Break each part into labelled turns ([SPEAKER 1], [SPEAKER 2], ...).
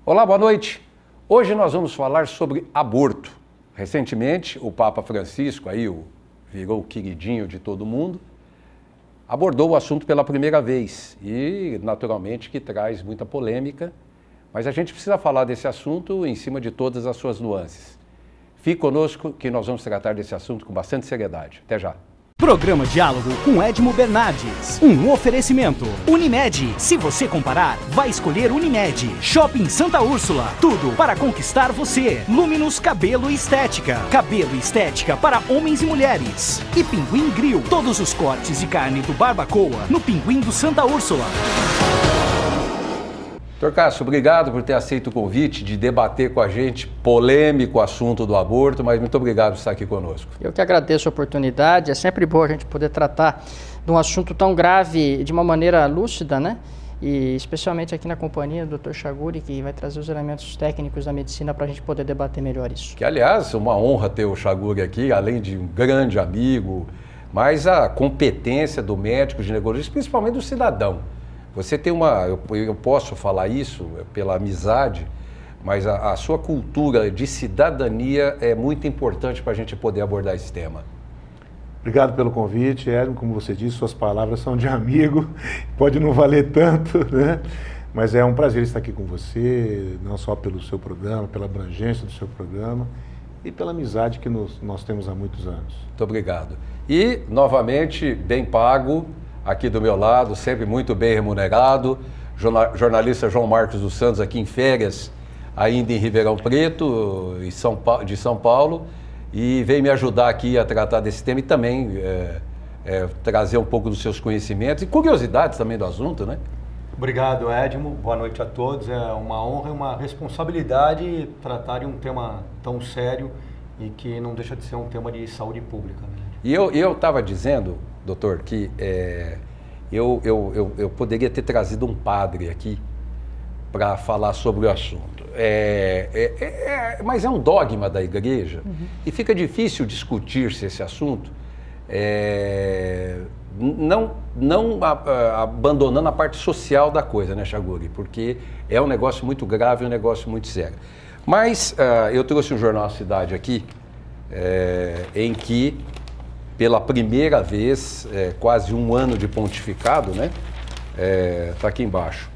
[SPEAKER 1] Olá, boa noite. Hoje nós vamos falar sobre aborto. Recentemente, o Papa Francisco, virou o queridinho de todo mundo, abordou o assunto pela primeira vez e, naturalmente, que traz muita polêmica, mas a gente precisa falar desse assunto em cima de todas as suas nuances. Fique conosco que nós vamos tratar desse assunto com bastante seriedade. Até já.
[SPEAKER 2] Programa Diálogo com Edmo Bernardes. Um oferecimento. Unimed. Se você comparar, vai escolher Unimed. Shopping Santa Úrsula. Tudo para conquistar você. Luminus Cabelo e Estética. Cabelo e estética para homens e mulheres. E Pinguim Grill. Todos os cortes de carne do Barbacoa no Pinguim do Santa Úrsula.
[SPEAKER 1] Dr. Cássio, obrigado por ter aceito o convite de debater com a gente polêmico assunto do aborto, mas muito obrigado por estar aqui conosco.
[SPEAKER 3] Eu que agradeço a oportunidade, é sempre bom a gente poder tratar de um assunto tão grave de uma maneira lúcida, né? E especialmente aqui na companhia do Dr. Chaguri, que vai trazer os elementos técnicos da medicina para a gente poder debater melhor isso.
[SPEAKER 1] Que, aliás, é uma honra ter o Chaguri aqui, além de um grande amigo, mas a competência do médico, ginecologista, principalmente do cidadão. Você tem eu posso falar isso pela amizade, mas a sua cultura de cidadania é muito importante para a gente poder abordar esse tema.
[SPEAKER 4] Obrigado pelo convite, Edmo. Como você disse, suas palavras são de amigo, pode não valer tanto, né? Mas é um prazer estar aqui com você, não só pelo seu programa, pela abrangência do seu programa e pela amizade que nós temos há muitos anos.
[SPEAKER 1] Muito obrigado. E, novamente, bem pago. Aqui do meu lado, sempre muito bem remunerado, jornalista João Marcos dos Santos, aqui em férias, ainda em Ribeirão Preto, de São Paulo, e veio me ajudar aqui a tratar desse tema e também trazer um pouco dos seus conhecimentos e curiosidades também do assunto, né?
[SPEAKER 5] Obrigado, Edmo. Boa noite a todos. É uma honra e uma responsabilidade tratar de um tema tão sério e que não deixa de ser um tema de saúde pública, né?
[SPEAKER 1] E eu estava dizendo, doutor, que eu poderia ter trazido um padre aqui para falar sobre o assunto. Mas é um dogma da igreja e fica difícil discutir-se esse assunto, não abandonando a parte social da coisa, né, Chaguri? Porque é um negócio muito grave, um negócio muito sério. Mas eu trouxe um jornal Cidade aqui, em que pela primeira vez, quase um ano de pontificado, né? Está aqui embaixo.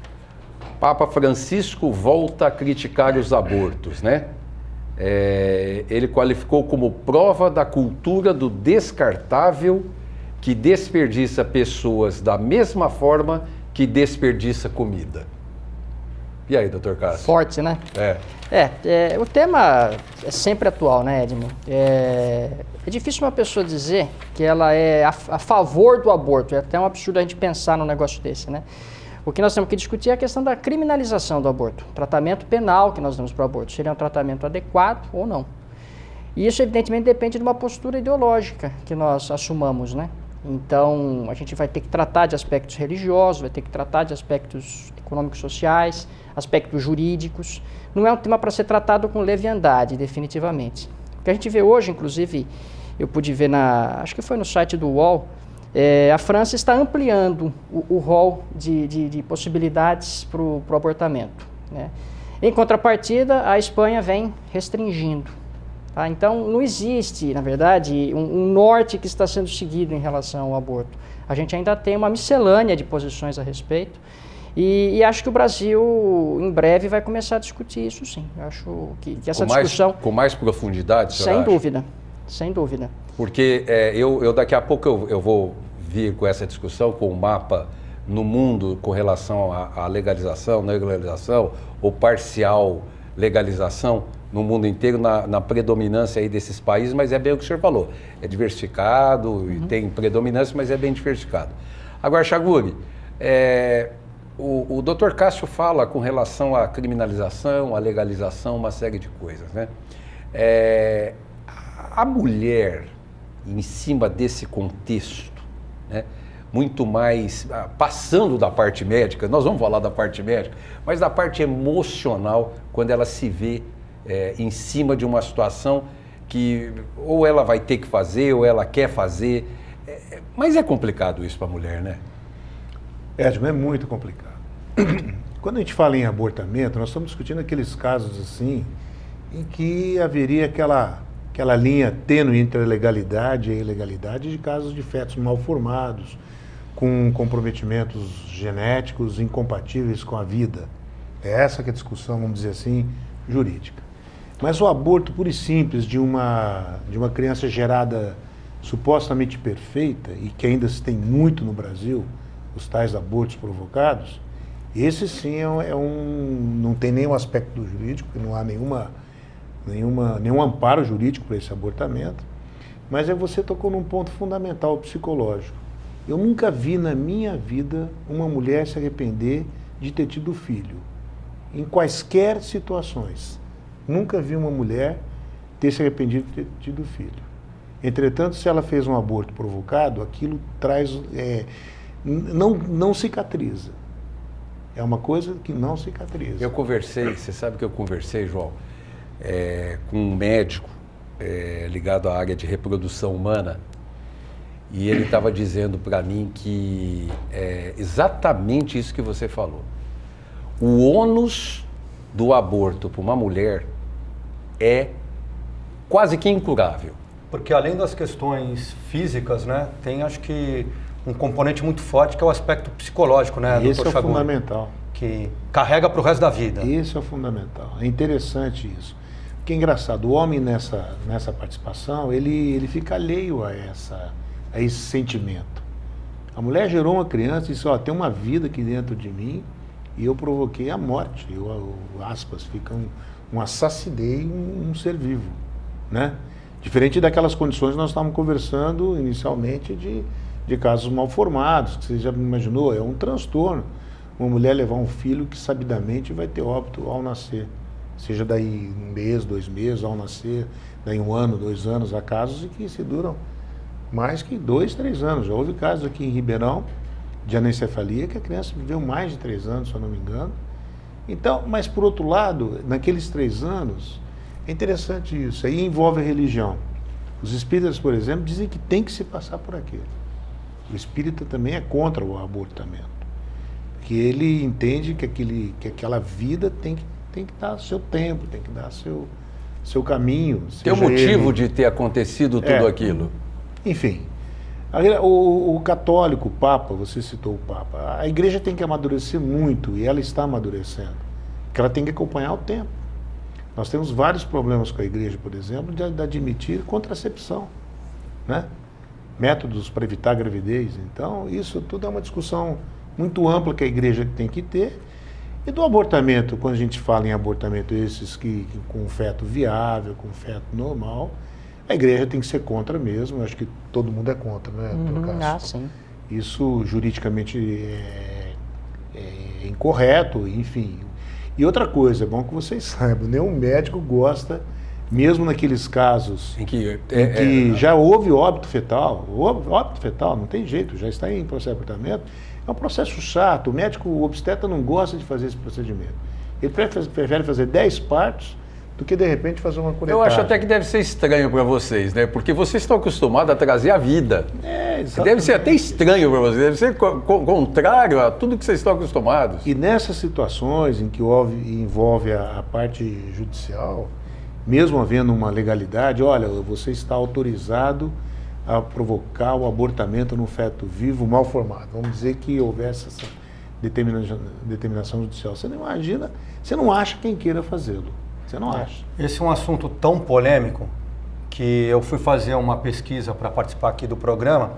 [SPEAKER 1] Papa Francisco volta a criticar os abortos, né? Ele qualificou como prova da cultura do descartável que desperdiça pessoas da mesma forma que desperdiça comida. E aí, doutor Cássio?
[SPEAKER 3] Forte, né? O tema é sempre atual, né, Edmo? É difícil uma pessoa dizer que ela é a favor do aborto. É até um absurdo a gente pensar num negócio desse, né? O que nós temos que discutir é a questão da criminalização do aborto. O tratamento penal que nós damos para o aborto. Seria um tratamento adequado ou não? E isso, evidentemente, depende de uma postura ideológica que nós assumamos, né? Então, a gente vai ter que tratar de aspectos religiosos, vai ter que tratar de aspectos econômicos sociais, aspectos jurídicos. Não é um tema para ser tratado com leviandade, definitivamente. O que a gente vê hoje, inclusive, eu pude ver acho que foi no site do UOL, a França está ampliando o rol de possibilidades para o abortamento, né? Em contrapartida, a Espanha vem restringindo. Tá? Então, não existe, na verdade, um norte que está sendo seguido em relação ao aborto. A gente ainda tem uma miscelânea de posições a respeito e acho que o Brasil, em breve, vai começar a discutir isso, sim. Eu acho que essa discussão...
[SPEAKER 1] Com mais profundidade, senhor?
[SPEAKER 3] Sem dúvida, sem dúvida.
[SPEAKER 1] Porque daqui a pouco eu vou vir com essa discussão, com o mapa no mundo com relação à legalização, não legalização ou parcial legalização no mundo inteiro, na predominância aí desses países, mas é bem o que o senhor falou. É diversificado e tem predominância, mas é bem diversificado. Agora, Chaguri, o Dr. Cássio fala com relação à criminalização, à legalização, uma série de coisas, né? A mulher, em cima desse contexto, né, muito mais, passando da parte médica, nós vamos falar da parte médica, mas da parte emocional, quando ela se vê em cima de uma situação que ou ela vai ter que fazer, ou ela quer fazer, mas é complicado isso para a mulher, né?
[SPEAKER 4] Edmo, é muito complicado. Quando a gente fala em abortamento, nós estamos discutindo aqueles casos assim, em que haveria aquela linha tênue entre a legalidade e a ilegalidade de casos de fetos mal formados, com comprometimentos genéticos incompatíveis com a vida. É essa que é a discussão, vamos dizer assim, jurídica. Mas o aborto puro e simples de uma criança gerada supostamente perfeita, e que ainda se tem muito no Brasil, os tais abortos provocados, esse sim não tem nenhum aspecto jurídico, não há nenhum amparo jurídico para esse abortamento, mas você tocou num ponto fundamental psicológico. Eu nunca vi na minha vida uma mulher se arrepender de ter tido filho, em quaisquer situações. Nunca vi uma mulher ter se arrependido de ter tido filho. Entretanto, se ela fez um aborto provocado, aquilo traz... não cicatriza. É uma coisa que não cicatriza.
[SPEAKER 1] Eu conversei, você sabe que eu conversei, João, com um médico ligado à área de reprodução humana, e ele estava dizendo para mim que é exatamente isso que você falou. O ônus do aborto para uma mulher é quase que incurável.
[SPEAKER 5] Porque além das questões físicas, né, tem acho que um componente muito forte que é o aspecto psicológico, né,
[SPEAKER 4] Esse
[SPEAKER 5] Dr.
[SPEAKER 4] é o
[SPEAKER 5] Chaguri,
[SPEAKER 4] fundamental.
[SPEAKER 5] que carrega para o resto da vida.
[SPEAKER 4] Esse é o fundamental. É interessante isso. Porque é engraçado, o homem nessa participação, ele fica alheio a esse sentimento. A mulher gerou uma criança e disse, tem uma vida aqui dentro de mim e eu provoquei a morte. Assassinei um ser vivo, né? Diferente daquelas condições que nós estávamos conversando inicialmente de casos mal formados, que você já imaginou, é um transtorno. Uma mulher levar um filho que sabidamente vai ter óbito ao nascer. Seja daí 1 mês, 2 meses ao nascer, daí 1 ano, 2 anos, há casos que se duram mais que 2, 3 anos. Já houve casos aqui em Ribeirão de anencefalia que a criança viveu mais de 3 anos, se eu não me engano. Então, mas por outro lado, naqueles 3 anos, é interessante isso, aí envolve a religião. Os espíritas, por exemplo, dizem que tem que se passar por aquilo. O espírita também é contra o abortamento, porque ele entende que aquela vida tem que dar seu tempo, tem que dar seu caminho.
[SPEAKER 1] Tem um motivo de ter acontecido tudo aquilo.
[SPEAKER 4] Enfim, o católico, o Papa, você citou o Papa, a igreja tem que amadurecer muito, e ela está amadurecendo, porque ela tem que acompanhar o tempo. Nós temos vários problemas com a igreja, por exemplo, de admitir contracepção, né? Métodos para evitar a gravidez. Então, isso tudo é uma discussão muito ampla que a igreja tem que ter. E do abortamento, quando a gente fala em abortamento, esses que com feto viável, com feto normal, a igreja tem que ser contra mesmo. Eu acho que todo mundo é contra, né, Cássio?
[SPEAKER 3] Sim.
[SPEAKER 4] Isso juridicamente é incorreto, enfim. E outra coisa, é bom que vocês saibam, nenhum médico gosta, mesmo naqueles casos em que já houve óbito fetal, não tem jeito, já está em processo de abortamento, é um processo chato, o médico obstetra não gosta de fazer esse procedimento. Ele prefere fazer 10 partos do que, de repente, fazer uma curetagem.
[SPEAKER 1] Eu acho até que deve ser estranho para vocês, né? Porque vocês estão acostumados a trazer a vida. Deve ser até estranho para vocês, deve ser contrário a tudo que vocês estão acostumados.
[SPEAKER 4] E nessas situações em que envolve a parte judicial, mesmo havendo uma legalidade, olha, você está autorizado a provocar o abortamento no feto vivo mal formado. Vamos dizer que houvesse essa determinação judicial. Você não imagina, você não acha quem queira fazê-lo. Você não acha.
[SPEAKER 5] Esse é um assunto tão polêmico que eu fui fazer uma pesquisa para participar aqui do programa.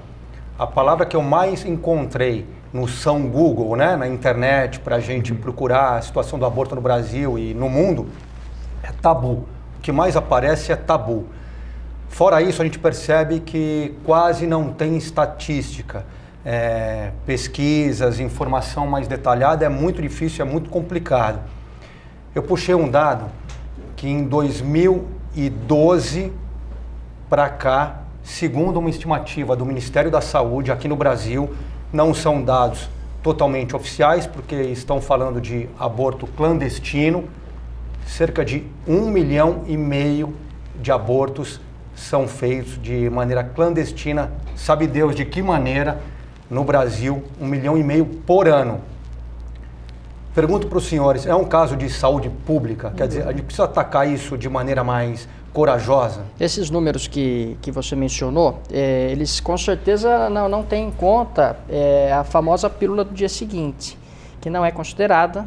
[SPEAKER 5] A palavra que eu mais encontrei no São Google, né, na internet, para a gente procurar a situação do aborto no Brasil e no mundo, é tabu. O que mais aparece é tabu. Fora isso, a gente percebe que quase não tem estatística. Pesquisas, informação mais detalhada é muito difícil, é muito complicado. Eu puxei um dado que em 2012 para cá, segundo uma estimativa do Ministério da Saúde aqui no Brasil, não são dados totalmente oficiais, porque estão falando de aborto clandestino, cerca de 1,5 milhão de abortos são feitos de maneira clandestina, sabe Deus de que maneira, no Brasil, 1,5 milhão por ano. Pergunto para os senhores, é um caso de saúde pública? Quer dizer, a gente precisa atacar isso de maneira mais corajosa?
[SPEAKER 3] Esses números que você mencionou, eles com certeza não têm em conta a famosa pílula do dia seguinte, que não é considerada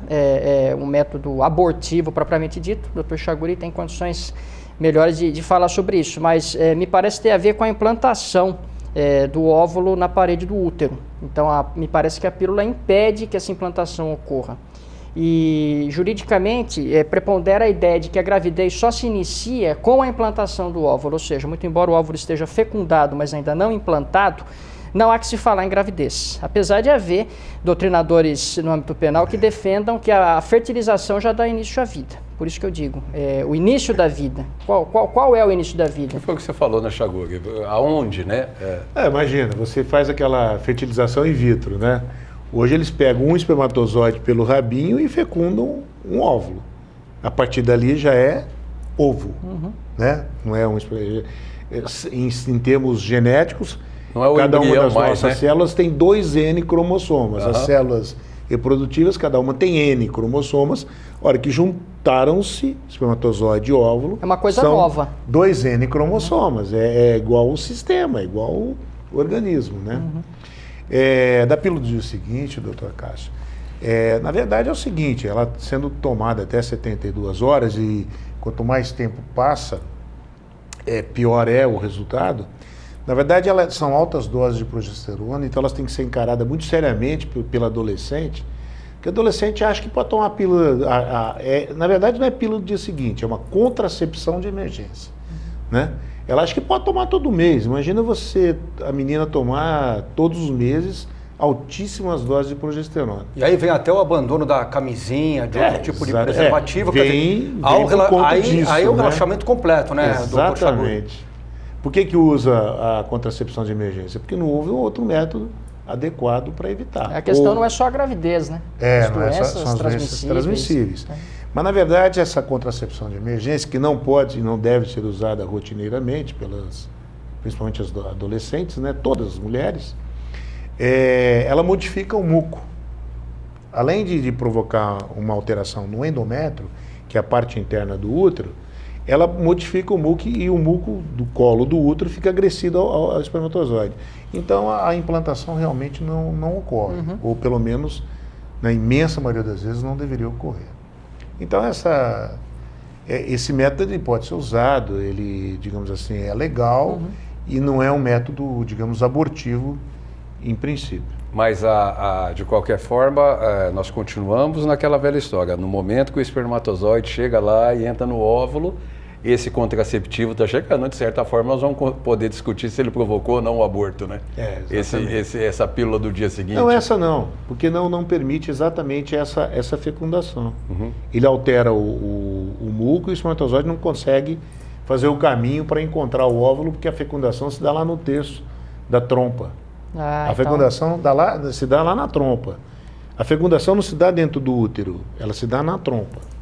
[SPEAKER 3] um método abortivo propriamente dito. O Dr. Chaguri tem condições melhores de falar sobre isso, mas me parece ter a ver com a implantação do óvulo na parede do útero. Então, me parece que a pílula impede que essa implantação ocorra. E, juridicamente, prepondera a ideia de que a gravidez só se inicia com a implantação do óvulo, ou seja, muito embora o óvulo esteja fecundado, mas ainda não implantado, não há que se falar em gravidez. Apesar de haver doutrinadores no âmbito penal que defendam que a fertilização já dá início à vida. Por isso que eu digo, o início da vida. Qual é o início da vida?
[SPEAKER 1] Foi o que você falou, né, Chaguri? Aonde, né?
[SPEAKER 4] Imagina, você faz aquela fertilização in vitro, né? Hoje eles pegam um espermatozoide pelo rabinho e fecundam um óvulo. A partir dali já é ovo, né? Não é em termos genéticos,
[SPEAKER 1] não é o
[SPEAKER 4] cada uma das
[SPEAKER 1] mais,
[SPEAKER 4] nossas
[SPEAKER 1] né?
[SPEAKER 4] células tem 2 N cromossomas. As células reprodutivas, cada uma tem N cromossomos. A hora que juntaram-se, espermatozoide e óvulo,
[SPEAKER 3] é uma coisa
[SPEAKER 4] são
[SPEAKER 3] nova.
[SPEAKER 4] 2 N cromossomas. É igual o sistema, é igual o organismo, né? Da pílula do dia seguinte, doutor Cássio, na verdade é o seguinte, ela sendo tomada até 72 horas e quanto mais tempo passa, pior é o resultado. Na verdade, são altas doses de progesterona, então elas têm que ser encaradas muito seriamente pelo adolescente, porque o adolescente acha que pode tomar a pílula, na verdade não é pílula do dia seguinte, é uma contracepção de emergência, né? Ela acha que pode tomar todo mês. Imagina a menina tomar todos os meses altíssimas doses de progesterona.
[SPEAKER 5] E aí vem até o abandono da camisinha, de outro tipo de preservativo.
[SPEAKER 4] Vem
[SPEAKER 5] aí o relaxamento completo, né?
[SPEAKER 4] Exatamente. Por que usa a contracepção de emergência? Porque não houve outro método adequado para evitar.
[SPEAKER 3] A questão não é só a gravidez, né?
[SPEAKER 4] As doenças transmissíveis. Mas, na verdade, essa contracepção de emergência, que não pode e não deve ser usada rotineiramente, principalmente as adolescentes, né, todas as mulheres, ela modifica o muco. Além de provocar uma alteração no endométrio, que é a parte interna do útero, ela modifica o muco e o muco do colo do útero fica agressivo ao espermatozoide. Então, a implantação realmente não ocorre, ou pelo menos, na imensa maioria das vezes, não deveria ocorrer. Então, esse método pode ser usado, ele, digamos assim, é legal e não é um método, digamos, abortivo em princípio.
[SPEAKER 1] Mas, de qualquer forma, nós continuamos naquela velha história. No momento que o espermatozoide chega lá e entra no óvulo, esse contraceptivo está chegando, de certa forma, nós vamos poder discutir se ele provocou ou não o aborto, né? Essa pílula do dia seguinte.
[SPEAKER 4] Não, essa não, porque não permite exatamente essa fecundação. Ele altera o muco e o espermatozoide não consegue fazer o caminho para encontrar o óvulo, porque a fecundação se dá lá no terço da trompa. A fecundação se dá lá na trompa. A fecundação não se dá dentro do útero, ela se dá na trompa.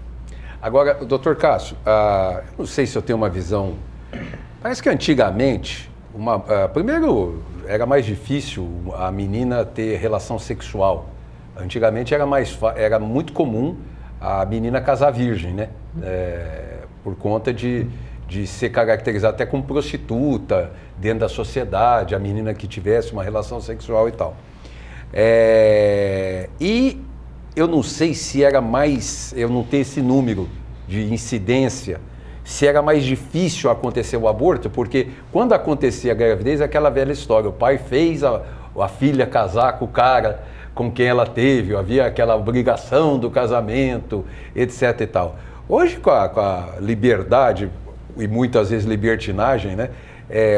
[SPEAKER 1] Agora, doutor Cássio, não sei se eu tenho uma visão. Parece que antigamente, primeiro, era mais difícil a menina ter relação sexual. Antigamente era muito comum a menina casar virgem, né? Por conta de ser caracterizada até como prostituta dentro da sociedade, a menina que tivesse uma relação sexual e tal. E eu não sei se era mais, eu não tenho esse número de incidência, se era mais difícil acontecer o aborto, porque quando acontecia a gravidez, é aquela velha história, o pai fez a filha casar com o cara com quem ela teve, havia aquela obrigação do casamento, etc e tal. Hoje, com a liberdade e muitas vezes libertinagem, né,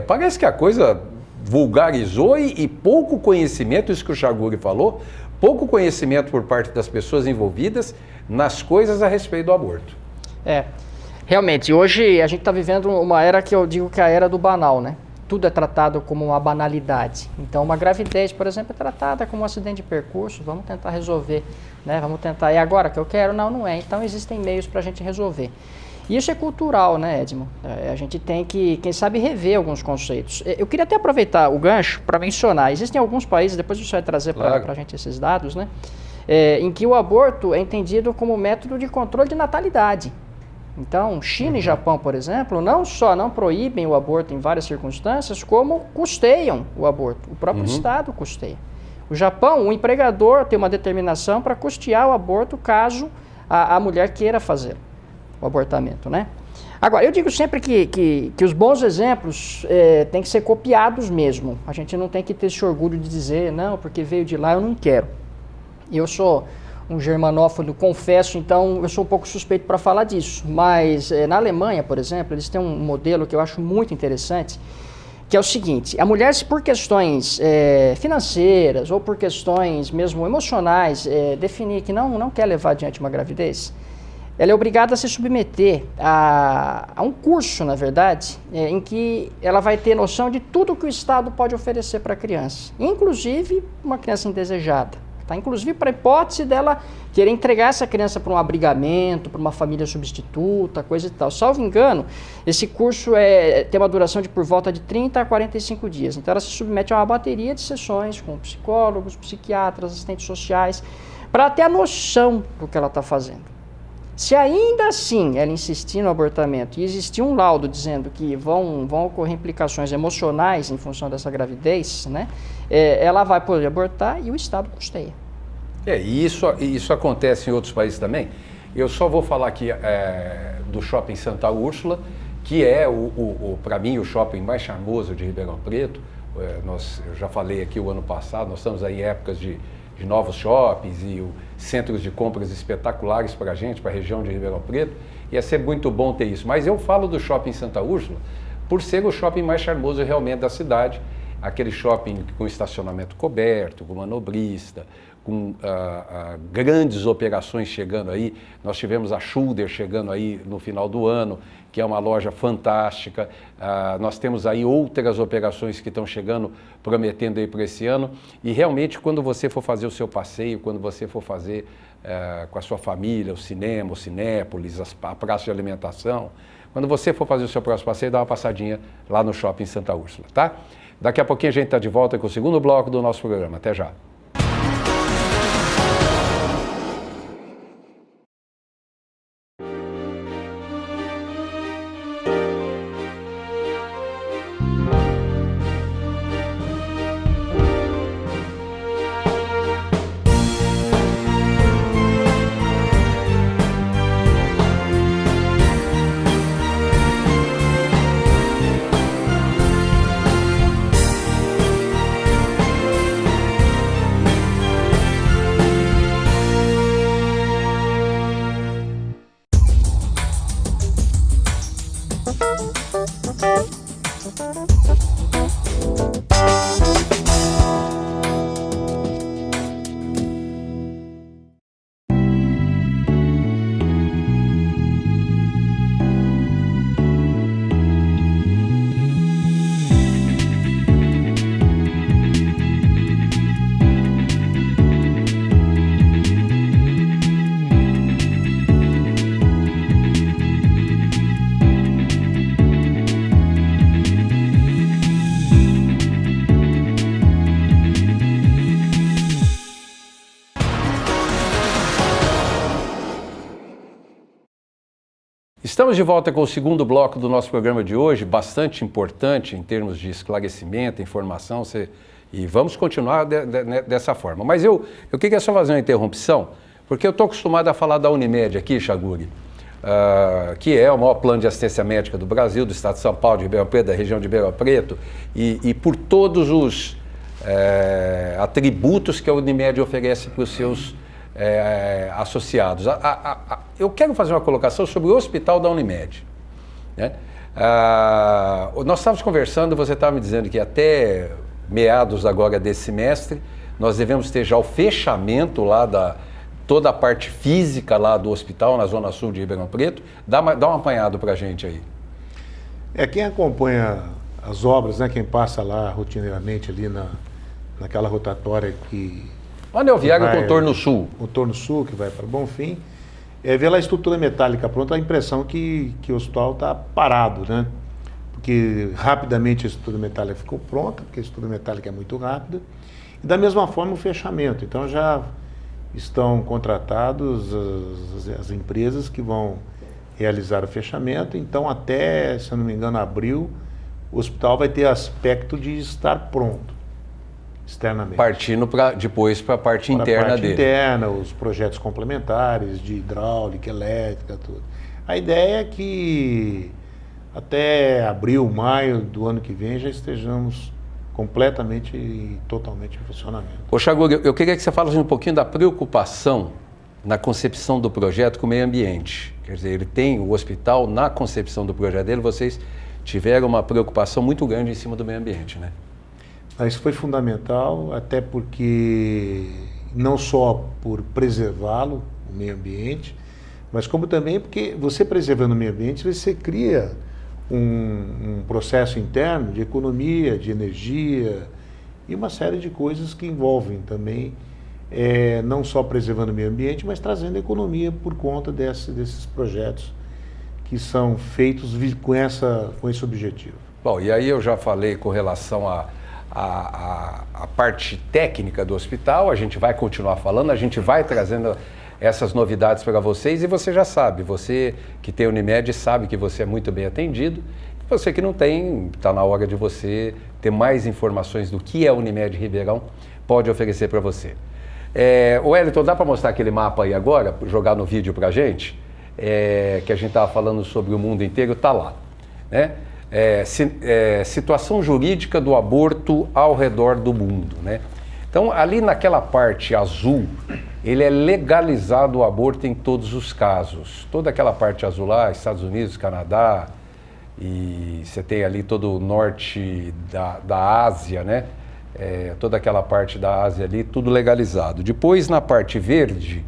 [SPEAKER 1] parece que a coisa vulgarizou e pouco conhecimento, isso que o Chaguri falou, pouco conhecimento por parte das pessoas envolvidas nas coisas a respeito do aborto.
[SPEAKER 3] Realmente, hoje a gente está vivendo uma era que eu digo que é a era do banal, né? Tudo é tratado como uma banalidade. Então, uma gravidez, por exemplo, é tratada como um acidente de percurso, vamos tentar resolver, né? Vamos tentar, e agora que eu quero? Não é. Então, existem meios para a gente resolver. E isso é cultural, né, Edmo? A gente tem que, quem sabe, rever alguns conceitos. Eu queria até aproveitar o gancho para mencionar, existem alguns países, depois você vai trazer para a gente esses dados, né? em que o aborto é entendido como método de controle de natalidade. Então, China e Japão, por exemplo, não só não proíbem o aborto em várias circunstâncias, como custeiam o aborto. O próprio Estado custeia. O Japão, o empregador tem uma determinação para custear o aborto caso a mulher queira fazer o abortamento, né? Agora, eu digo sempre que os bons exemplos têm que ser copiados mesmo. A gente não tem que ter esse orgulho de dizer, não, porque veio de lá, eu não quero. Eu sou um germanófono, confesso, então eu sou um pouco suspeito para falar disso. Mas na Alemanha, por exemplo, eles têm um modelo que eu acho muito interessante, que é o seguinte: a mulher, se por questões financeiras ou por questões mesmo emocionais definir que não quer levar adiante uma gravidez, ela é obrigada a se submeter a um curso, na verdade, em que ela vai ter noção de tudo que o Estado pode oferecer para a criança, inclusive uma criança indesejada. Tá? Inclusive para a hipótese dela querer entregar essa criança para um abrigamento, para uma família substituta, coisa e tal. Salvo engano, esse curso tem uma duração de por volta de 30 a 45 dias. Então ela se submete a uma bateria de sessões com psicólogos, psiquiatras, assistentes sociais, para ter a noção do que ela está fazendo. Se ainda assim ela insistir no abortamento e existir um laudo dizendo que vão ocorrer implicações emocionais em função dessa gravidez, né, ela vai poder abortar e o Estado custeia.
[SPEAKER 1] E isso acontece em outros países também. Eu só vou falar aqui do Shopping Santa Úrsula, que é, para mim, o shopping mais charmoso de Ribeirão Preto. Eu já falei aqui o ano passado, nós estamos aí em épocas de novos shoppings e centros de compras espetaculares para a gente, para a região de Ribeirão Preto. Ia ser muito bom ter isso. Mas eu falo do Shopping Santa Úrsula por ser o shopping mais charmoso realmente da cidade. Aquele shopping com estacionamento coberto, com manobrista, com grandes operações chegando aí. Nós tivemos a Schulder chegando aí no final do ano, que é uma loja fantástica. Nós temos aí outras operações que estão chegando, prometendo aí para esse ano. E realmente, quando você for fazer o seu passeio, quando você for fazer com a sua família, o cinema, o Cinépolis, a praça de alimentação, quando você for fazer o seu próximo passeio, dá uma passadinha lá no Shopping Santa Úrsula, tá? Daqui a pouquinho a gente está de volta com o segundo bloco do nosso programa. Até já. Estamos de volta com o segundo bloco do nosso programa de hoje, bastante importante em termos de esclarecimento, informação, e vamos continuar dessa forma. Mas eu queria só fazer uma interrupção, porque eu estou acostumado a falar da Unimed aqui, Chaguri, que é o maior plano de assistência médica do Brasil, do estado de São Paulo, de Ribeirão Preto, da região de Ribeirão Preto, e por todos os atributos que a Unimed oferece para os seus associados. Eu quero fazer uma colocação sobre o hospital da Unimed, né? Nós estávamos conversando, você estava me dizendo que até meados agora desse semestre, nós devemos ter já o fechamento lá toda a parte física lá do hospital, na Zona Sul de Ribeirão Preto. Dá um apanhado para a gente aí.
[SPEAKER 4] Quem acompanha as obras, né, quem passa lá rotineiramente ali naquela rotatória que...
[SPEAKER 1] Anel Viário Contorno Sul.
[SPEAKER 4] Contorno Sul, que vai para Bonfim. Vê lá a estrutura metálica pronta, a impressão que o hospital está parado, né? Porque rapidamente a estrutura metálica ficou pronta, porque a estrutura metálica é muito rápida. E da mesma forma o fechamento. Então já estão contratados as empresas que vão realizar o fechamento. Então, até, se eu não me engano, abril, o hospital vai ter aspecto de estar pronto, externamente.
[SPEAKER 1] Partindo depois para a parte interna
[SPEAKER 4] parte
[SPEAKER 1] dele.
[SPEAKER 4] interna, os projetos complementares de hidráulica, elétrica, tudo. A ideia é que até abril, maio do ano que vem já estejamos completamente e totalmente em funcionamento.
[SPEAKER 1] Ô Chaguri, eu queria que você falasse um pouquinho da preocupação na concepção do projeto com o meio ambiente. Quer dizer, ele tem o hospital, na concepção do projeto dele, vocês tiveram uma preocupação muito grande em cima do meio ambiente, né?
[SPEAKER 4] Isso foi fundamental, até porque não só por preservá-lo, o meio ambiente, mas como também porque você preservando o meio ambiente, você cria um processo interno de economia, de energia e uma série de coisas que envolvem também, não só preservando o meio ambiente, mas trazendo economia por conta desses projetos que são feitos com esse objetivo.
[SPEAKER 1] Bom, e aí eu já falei com relação à parte técnica do hospital, a gente vai continuar falando, a gente vai trazendo essas novidades para vocês e você já sabe, você que tem Unimed sabe que você é muito bem atendido, você que não tem, está na hora de você ter mais informações do que é a Unimed Ribeirão, pode oferecer para você. O Wellington, dá para mostrar aquele mapa aí agora, jogar no vídeo para a gente? Que a gente estava falando sobre o mundo inteiro, está lá, né? Situação jurídica do aborto ao redor do mundo, né? Então, ali naquela parte azul, ele é legalizado o aborto em todos os casos. Toda aquela parte azul lá, Estados Unidos, Canadá, e você tem ali todo o norte da Ásia, né? Toda aquela parte da Ásia ali, tudo legalizado. Depois, na parte verde,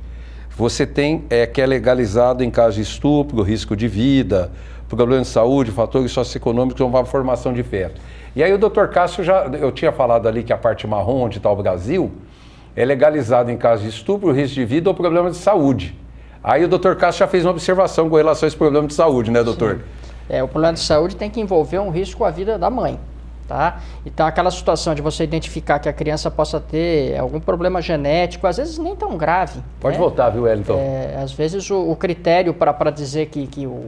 [SPEAKER 1] você tem que é legalizado em caso de estupro, risco de vida, problema de saúde, fatores socioeconômicos ou uma formação de feto. E aí o Dr. Cássio, eu tinha falado ali que a parte marrom, onde está o Brasil, é legalizado em caso de estupro, risco de vida ou problema de saúde. Aí o Dr. Cássio já fez uma observação com relação a esse problema de saúde, né, doutor?
[SPEAKER 3] Sim. O problema de saúde tem que envolver um risco à vida da mãe. Tá? Então, aquela situação de você identificar que a criança possa ter algum problema genético, às vezes nem tão grave.
[SPEAKER 1] Pode voltar, viu, Wellington?
[SPEAKER 3] Às vezes o critério para dizer que o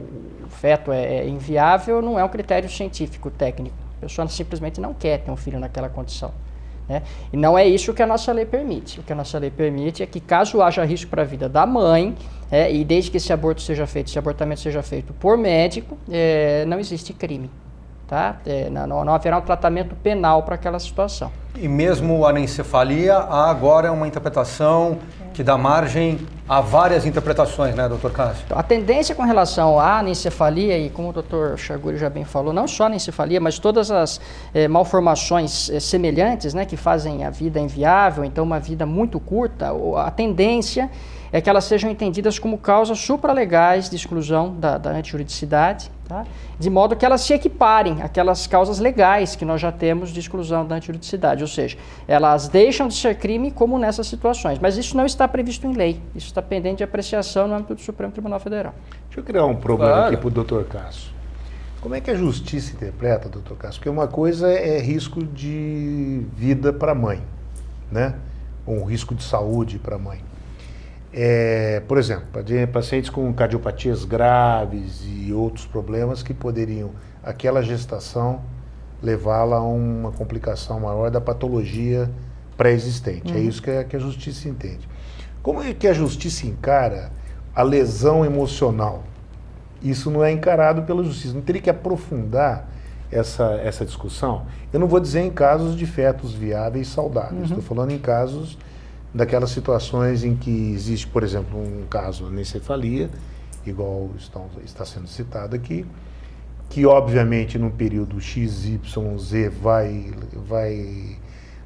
[SPEAKER 3] feto é inviável não é um critério científico, técnico. A pessoa simplesmente não quer ter um filho naquela condição. Né? E não é isso que a nossa lei permite. O que a nossa lei permite é que, caso haja risco para a vida da mãe, e desde que esse aborto seja feito, esse abortamento seja feito por médico, não existe crime. Tá? Não haverá um tratamento penal para aquela situação.
[SPEAKER 5] E mesmo a anencefalia, há agora uma interpretação que dá margem a várias interpretações, né, doutor Cássio?
[SPEAKER 3] Então, a tendência com relação à anencefalia, e como o doutor Chaguri já bem falou, não só a anencefalia, mas todas as malformações semelhantes, né, que fazem a vida inviável, então uma vida muito curta, a tendência é que elas sejam entendidas como causas supralegais de exclusão da antijuridicidade, tá? De modo que elas se equiparem àquelas causas legais que nós já temos de exclusão da antijuridicidade, ou seja, elas deixam de ser crime como nessas situações, mas isso não está previsto em lei, isso está pendente de apreciação no âmbito do Supremo Tribunal Federal.
[SPEAKER 4] Deixa eu criar um problema aqui para o doutor Cássio. Como é que a justiça interpreta, doutor Cássio? Porque uma coisa é risco de vida para a mãe, né? Ou um risco de saúde para a mãe. Por exemplo, pacientes com cardiopatias graves e outros problemas que poderiam, aquela gestação, levá-la a uma complicação maior da patologia pré-existente. É isso que a justiça entende. Como é que a justiça encara a lesão emocional? Isso não é encarado pela justiça. Não teria que aprofundar essa discussão? Eu não vou dizer em casos de fetos viáveis saudáveis. Estou falando em casos daquelas situações em que existe, por exemplo, um caso de anencefalia, igual está sendo citado aqui, que obviamente no período XYZ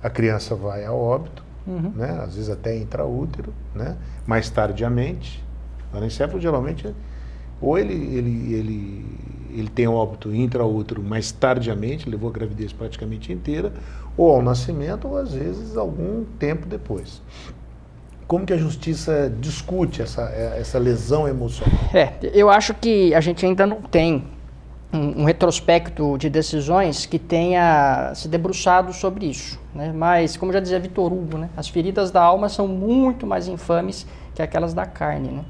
[SPEAKER 4] a criança vai a óbito, né? Às vezes até intraútero, né? Mais tardiamente. O anencefalo geralmente ou ele tem óbito intraútero mais tardiamente, levou a gravidez praticamente inteira, ou ao nascimento, ou às vezes algum tempo depois. Como que a justiça discute essa lesão emocional?
[SPEAKER 3] Eu acho que a gente ainda não tem um retrospecto de decisões que tenha se debruçado sobre isso, né? Mas, como já dizia Vitor Hugo, né? As feridas da alma são muito mais infames que aquelas da carne, né?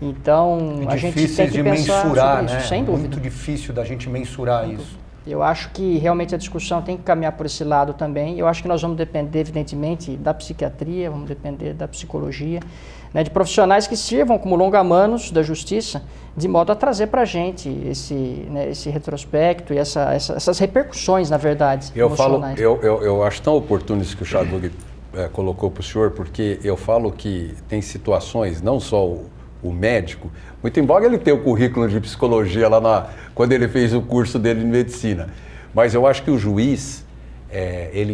[SPEAKER 3] Então, a gente tem que
[SPEAKER 5] de
[SPEAKER 3] pensar
[SPEAKER 5] mensurar,
[SPEAKER 3] sobre isso,
[SPEAKER 5] né?
[SPEAKER 3] sem dúvida.
[SPEAKER 5] Muito difícil da gente mensurar isso.
[SPEAKER 3] Eu acho que realmente a discussão tem que caminhar por esse lado também. Eu acho que nós vamos depender, evidentemente, da psiquiatria, vamos depender da psicologia, né, de profissionais que sirvam como longa-manos da justiça, de modo a trazer para a gente esse retrospecto e essas repercussões, na verdade, emocionais.
[SPEAKER 1] Eu acho tão oportuno isso que o Chaguri colocou para o senhor, porque eu falo que tem situações, não só o médico, muito embora ele tenha o currículo de psicologia lá quando ele fez o curso dele de medicina, mas eu acho que o juiz,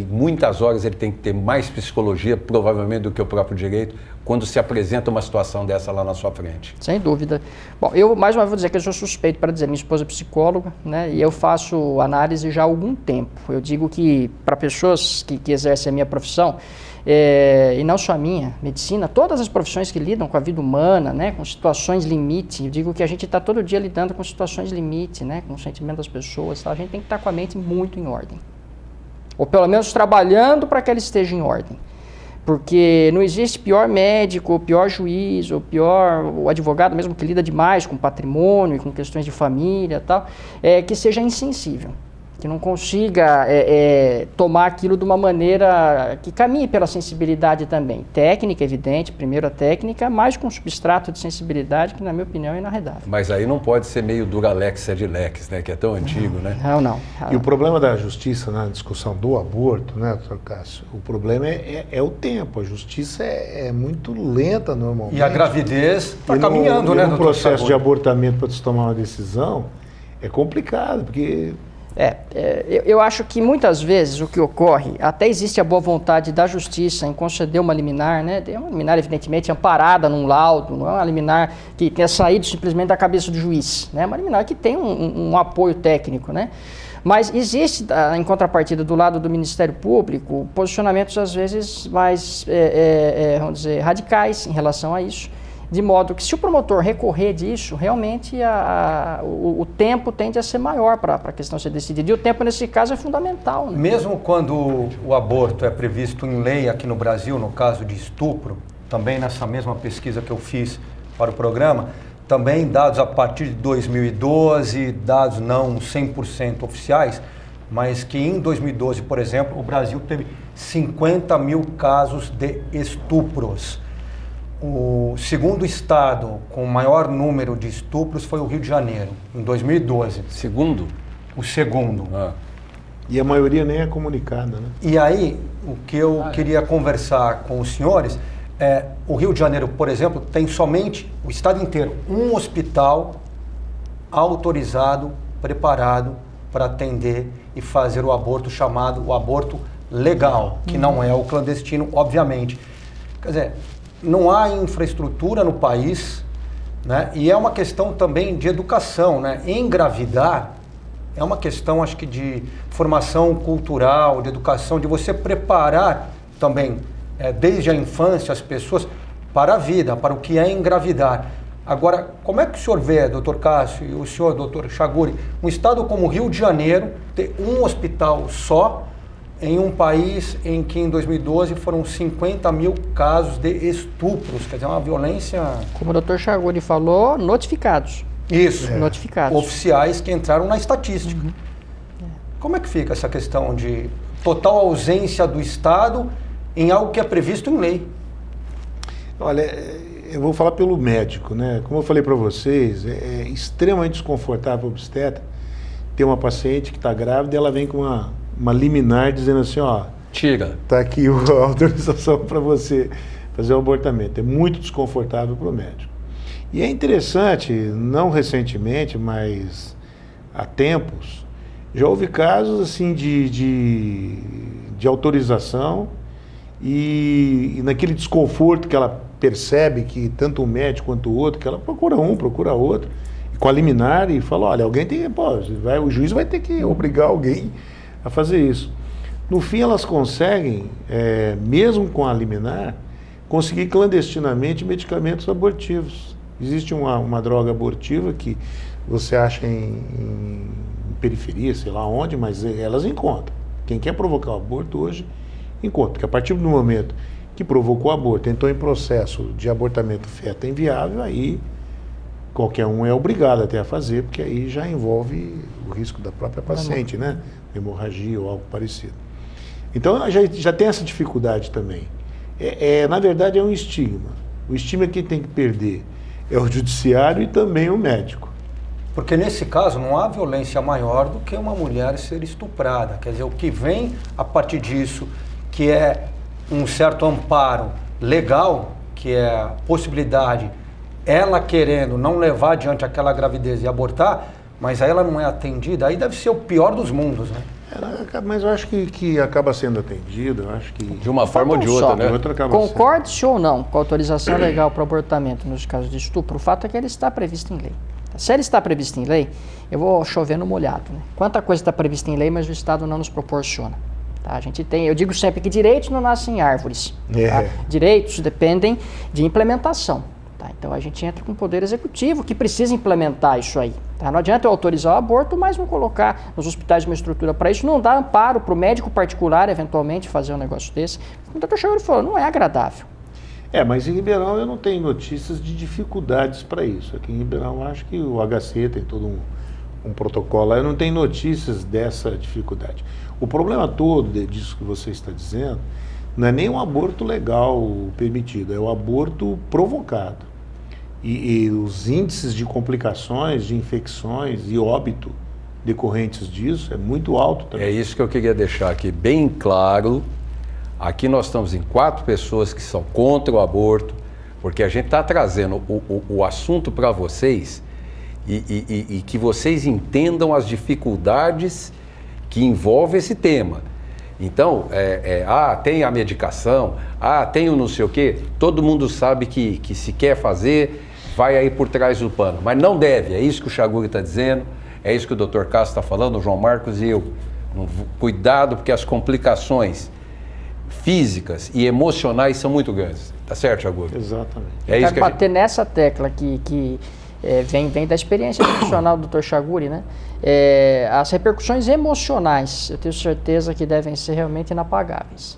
[SPEAKER 1] muitas horas ele tem que ter mais psicologia, provavelmente, do que o próprio direito, quando se apresenta uma situação dessa lá na sua frente.
[SPEAKER 3] Sem dúvida. Bom, eu mais uma vez vou dizer que eu sou suspeito para dizer, minha esposa é psicóloga, né, e eu faço análise já há algum tempo. Eu digo que para pessoas que exercem a minha profissão, e não só a minha, medicina, todas as profissões que lidam com a vida humana, né, com situações limite, eu digo que a gente está todo dia lidando com situações limite, né, com o sentimento das pessoas, tá? A gente tem que estar com a mente muito em ordem. Ou pelo menos trabalhando para que ela esteja em ordem. Porque não existe pior médico, ou pior juiz, ou pior o advogado mesmo que lida demais com patrimônio e com questões de família e tal, que seja insensível, que não consiga tomar aquilo de uma maneira que caminhe pela sensibilidade também. Técnica, evidente, primeiro a técnica, mas com substrato de sensibilidade que, na minha opinião, é inarredável.
[SPEAKER 1] Mas aí não pode ser meio Duralex Edilex, né, que é tão antigo, né?
[SPEAKER 3] Não.
[SPEAKER 4] E o problema da justiça na discussão do aborto, né, doutor Cássio, o problema é o tempo. A justiça é muito lenta normalmente.
[SPEAKER 5] E a gravidez está caminhando, né,
[SPEAKER 4] no
[SPEAKER 5] doutor
[SPEAKER 4] processo
[SPEAKER 5] Chaguri?
[SPEAKER 4] de abortamento para se tomar uma decisão, é complicado, porque...
[SPEAKER 3] Eu acho que muitas vezes o que ocorre, até existe a boa vontade da justiça em conceder uma liminar, né? Tem uma liminar evidentemente amparada num laudo, não é uma liminar que tenha saído simplesmente da cabeça do juiz, né? É uma liminar que tem um apoio técnico, né? Mas existe, em contrapartida do lado do Ministério Público, posicionamentos às vezes mais, vamos dizer, radicais em relação a isso. De modo que, se o promotor recorrer disso, realmente o tempo tende a ser maior para a questão ser decidida. E o tempo, nesse caso, é fundamental, né?
[SPEAKER 5] Mesmo quando o aborto é previsto em lei aqui no Brasil, no caso de estupro, também nessa mesma pesquisa que eu fiz para o programa, também dados a partir de 2012, dados não 100% oficiais, mas que em 2012, por exemplo, o Brasil teve 50 mil casos de estupros. O segundo estado com maior número de estupros foi o Rio de Janeiro, em 2012.
[SPEAKER 1] Segundo?
[SPEAKER 5] O segundo.
[SPEAKER 4] E a maioria nem é comunicada, né?
[SPEAKER 5] E aí, o que eu queria conversar com os senhores o Rio de Janeiro, por exemplo, tem somente, o estado inteiro, um hospital autorizado, preparado para atender e fazer o aborto chamado o aborto legal, que não é o clandestino, obviamente. Quer dizer, não há infraestrutura no país, né? E é uma questão também de educação, né? Engravidar é uma questão, acho que, de formação cultural, de educação, de você preparar também, desde a infância, as pessoas para a vida, para o que é engravidar. Agora, como é que o senhor vê, doutor Cássio, e o senhor, doutor Chaguri, um estado como o Rio de Janeiro ter um hospital só, em um país em que em 2012 foram 50 mil casos de estupros, quer dizer, uma violência...
[SPEAKER 3] Como o doutor Chaguri falou, notificados.
[SPEAKER 5] Isso,
[SPEAKER 3] notificados.
[SPEAKER 5] Oficiais que entraram na estatística. Como é que fica essa questão de total ausência do Estado em algo que é previsto em lei?
[SPEAKER 4] Olha, eu vou falar pelo médico, né? Como eu falei para vocês, é extremamente desconfortável para o obstetra ter uma paciente que está grávida e ela vem com uma liminar dizendo assim, ó,
[SPEAKER 1] tira,
[SPEAKER 4] tá aqui a autorização para você fazer o abortamento. É muito desconfortável para o médico. E é interessante, não recentemente, mas há tempos, já houve casos assim de autorização e naquele desconforto que ela percebe que tanto um médico quanto o outro, que ela procura um, procura outro, com a liminar e fala, olha, alguém tem, o juiz vai ter que obrigar alguém a fazer isso. No fim, elas conseguem, mesmo com a liminar, conseguir clandestinamente medicamentos abortivos. Existe uma droga abortiva que você acha em periferia, sei lá onde, mas elas encontram. Quem quer provocar o aborto hoje, encontra. Porque a partir do momento que provocou o aborto, entrou em processo de abortamento feto inviável, aí qualquer um é obrigado até a fazer, porque aí já envolve o risco da própria paciente, né? Hemorragia ou algo parecido. Então já tem essa dificuldade também. Na verdade é um estigma. O estigma que tem que perder é o judiciário e também o médico.
[SPEAKER 5] Porque nesse caso não há violência maior do que uma mulher ser estuprada. Quer dizer, o que vem a partir disso, que é um certo amparo legal, que é a possibilidade, ela querendo não levar adiante aquela gravidez e abortar, mas aí ela não é atendida, aí deve ser o pior dos mundos, né?
[SPEAKER 4] Mas eu acho que acaba sendo atendido, eu acho que...
[SPEAKER 1] De uma forma ou de outra, né?
[SPEAKER 3] Concorde-se ou não com a autorização legal para o abortamento nos casos de estupro, o fato é que ele está previsto em lei. Se ele está previsto em lei, eu vou chover no molhado, né? Quanta coisa está prevista em lei, mas o Estado não nos proporciona. Tá? A gente tem, eu digo sempre que direitos não nascem em árvores. Tá? Direitos dependem de implementação. Tá? Então a gente entra com o Poder Executivo que precisa implementar isso aí. Tá? Não adianta eu autorizar o aborto, mas não colocar nos hospitais uma estrutura para isso, não dá amparo para o médico particular eventualmente fazer um negócio desse. O Dr. Chauri falou, não é agradável.
[SPEAKER 4] Mas em Ribeirão eu não tenho notícias de dificuldades para isso. Aqui em Ribeirão eu acho que o HC tem todo um protocolo lá, eu não tenho notícias dessa dificuldade. O problema todo disso que você está dizendo não é nem um aborto legal permitido, é o aborto provocado. E os índices de complicações, de infecções e óbito decorrentes disso é muito alto também. É
[SPEAKER 1] isso que eu queria deixar aqui bem claro. Aqui nós estamos em 4 pessoas que são contra o aborto, porque a gente está trazendo o assunto para vocês e que vocês entendam as dificuldades que envolvem esse tema. Então, tem a medicação, tem o não sei o quê, todo mundo sabe que se quer fazer, vai aí por trás do pano, mas não deve, é isso que o Chaguri está dizendo, é isso que o Dr. Castro está falando, o João Marcos e eu. Cuidado, porque as complicações físicas e emocionais são muito grandes. Tá certo, Chaguri?
[SPEAKER 4] Exatamente.
[SPEAKER 3] Eu quero bater nessa tecla que vem da experiência profissional do Dr. Chaguri, né? As repercussões emocionais, eu tenho certeza que devem ser realmente inapagáveis.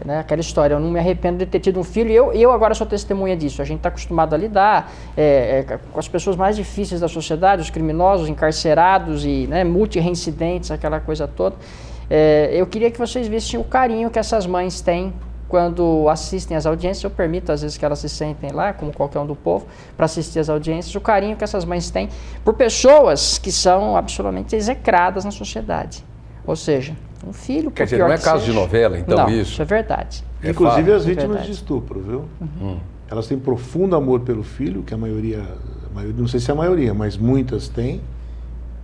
[SPEAKER 3] Né? Aquela história, eu não me arrependo de ter tido um filho, e eu agora sou testemunha disso. A gente está acostumado a lidar com as pessoas mais difíceis da sociedade, os criminosos, encarcerados e, né, multireincidentes, aquela coisa toda. Eu queria que vocês vissem o carinho que essas mães têm quando assistem às audiências. Eu permito às vezes que elas se sentem lá, como qualquer um do povo, para assistir às audiências, o carinho que essas mães têm por pessoas que são absolutamente execradas na sociedade. Ou seja, um filho,
[SPEAKER 1] quer dizer, não é caso de novela, então,
[SPEAKER 3] não,
[SPEAKER 1] isso
[SPEAKER 3] é verdade.
[SPEAKER 4] Inclusive as vítimas de estupro, viu? Elas têm profundo amor pelo filho, que a maioria, não sei se é a maioria, mas muitas têm.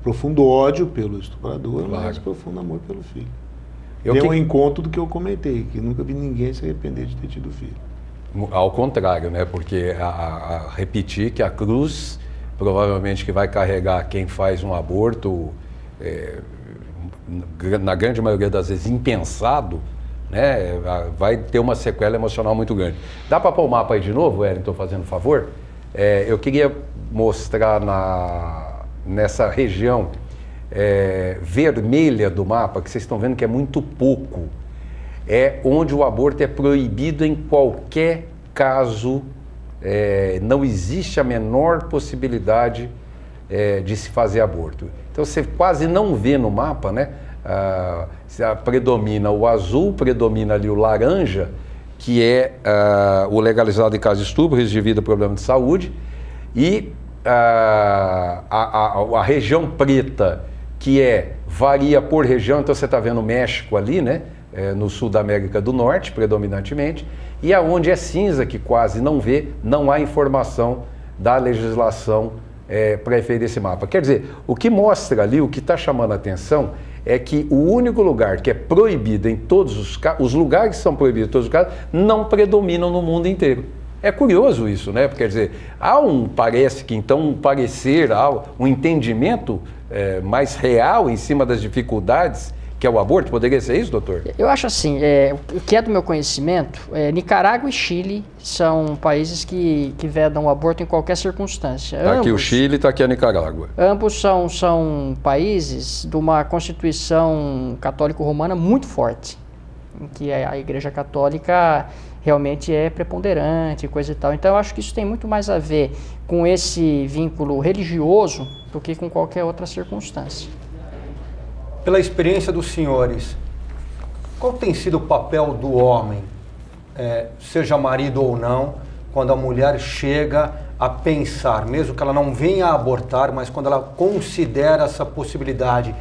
[SPEAKER 4] Profundo ódio pelo estuprador, mas profundo amor pelo filho. Tem um encontro do que eu comentei, que nunca vi ninguém se arrepender de ter tido filho.
[SPEAKER 1] Ao contrário, né? Porque repetir que a cruz provavelmente que vai carregar quem faz um aborto, na grande maioria das vezes impensado, né? Vai ter uma sequela emocional muito grande. Dá para pôr o mapa aí de novo, Wellington, fazendo favor? Eu queria mostrar nessa região vermelha do mapa, que vocês estão vendo que é muito pouco, é onde o aborto é proibido em qualquer caso, não existe a menor possibilidade de se fazer aborto. Então você quase não vê no mapa, né? Predomina o azul, predomina ali o laranja, que é o legalizado em caso de estupro, risco de vida, problema de saúde, e a região preta, que varia por região. Então você está vendo o México ali, né? No sul da América do Norte, predominantemente, e aonde é cinza, que quase não vê, não há informação da legislação para efeito desse mapa. Quer dizer, o que mostra ali, o que está chamando a atenção, é que o único lugar que é proibido em todos os casos, os lugares que são proibidos em todos os casos, não predominam no mundo inteiro. É curioso isso, né? Porque, quer dizer, parece que então um parecer, um entendimento mais real em cima das dificuldades que é o aborto? Poderia ser isso, doutor?
[SPEAKER 3] Eu acho assim, o que é do meu conhecimento, Nicarágua e Chile são países que vedam o aborto em qualquer circunstância.
[SPEAKER 1] Está aqui o Chile, está aqui a Nicarágua.
[SPEAKER 3] Ambos são países de uma constituição católico-romana muito forte, em que a Igreja Católica realmente é preponderante, coisa e tal. Então eu acho que isso tem muito mais a ver com esse vínculo religioso do que com qualquer outra circunstância.
[SPEAKER 5] Pela experiência dos senhores, qual tem sido o papel do homem, seja marido ou não, quando a mulher chega a pensar, mesmo que ela não venha a abortar, mas quando ela considera essa possibilidade,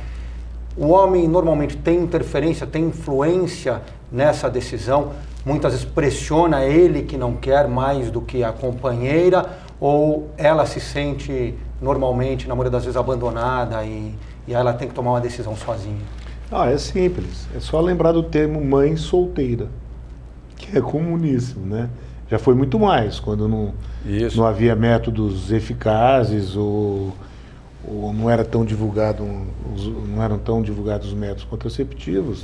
[SPEAKER 5] o homem normalmente tem interferência, tem influência nessa decisão, muitas vezes pressiona ele que não quer mais do que a companheira, ou ela se sente normalmente, na maioria das vezes, abandonada e ela tem que tomar uma decisão sozinha?
[SPEAKER 4] É simples. É só lembrar do termo mãe solteira, que é comuníssimo, né? Já foi muito mais, quando não havia métodos eficazes ou não era tão divulgado, não eram tão divulgados os métodos contraceptivos.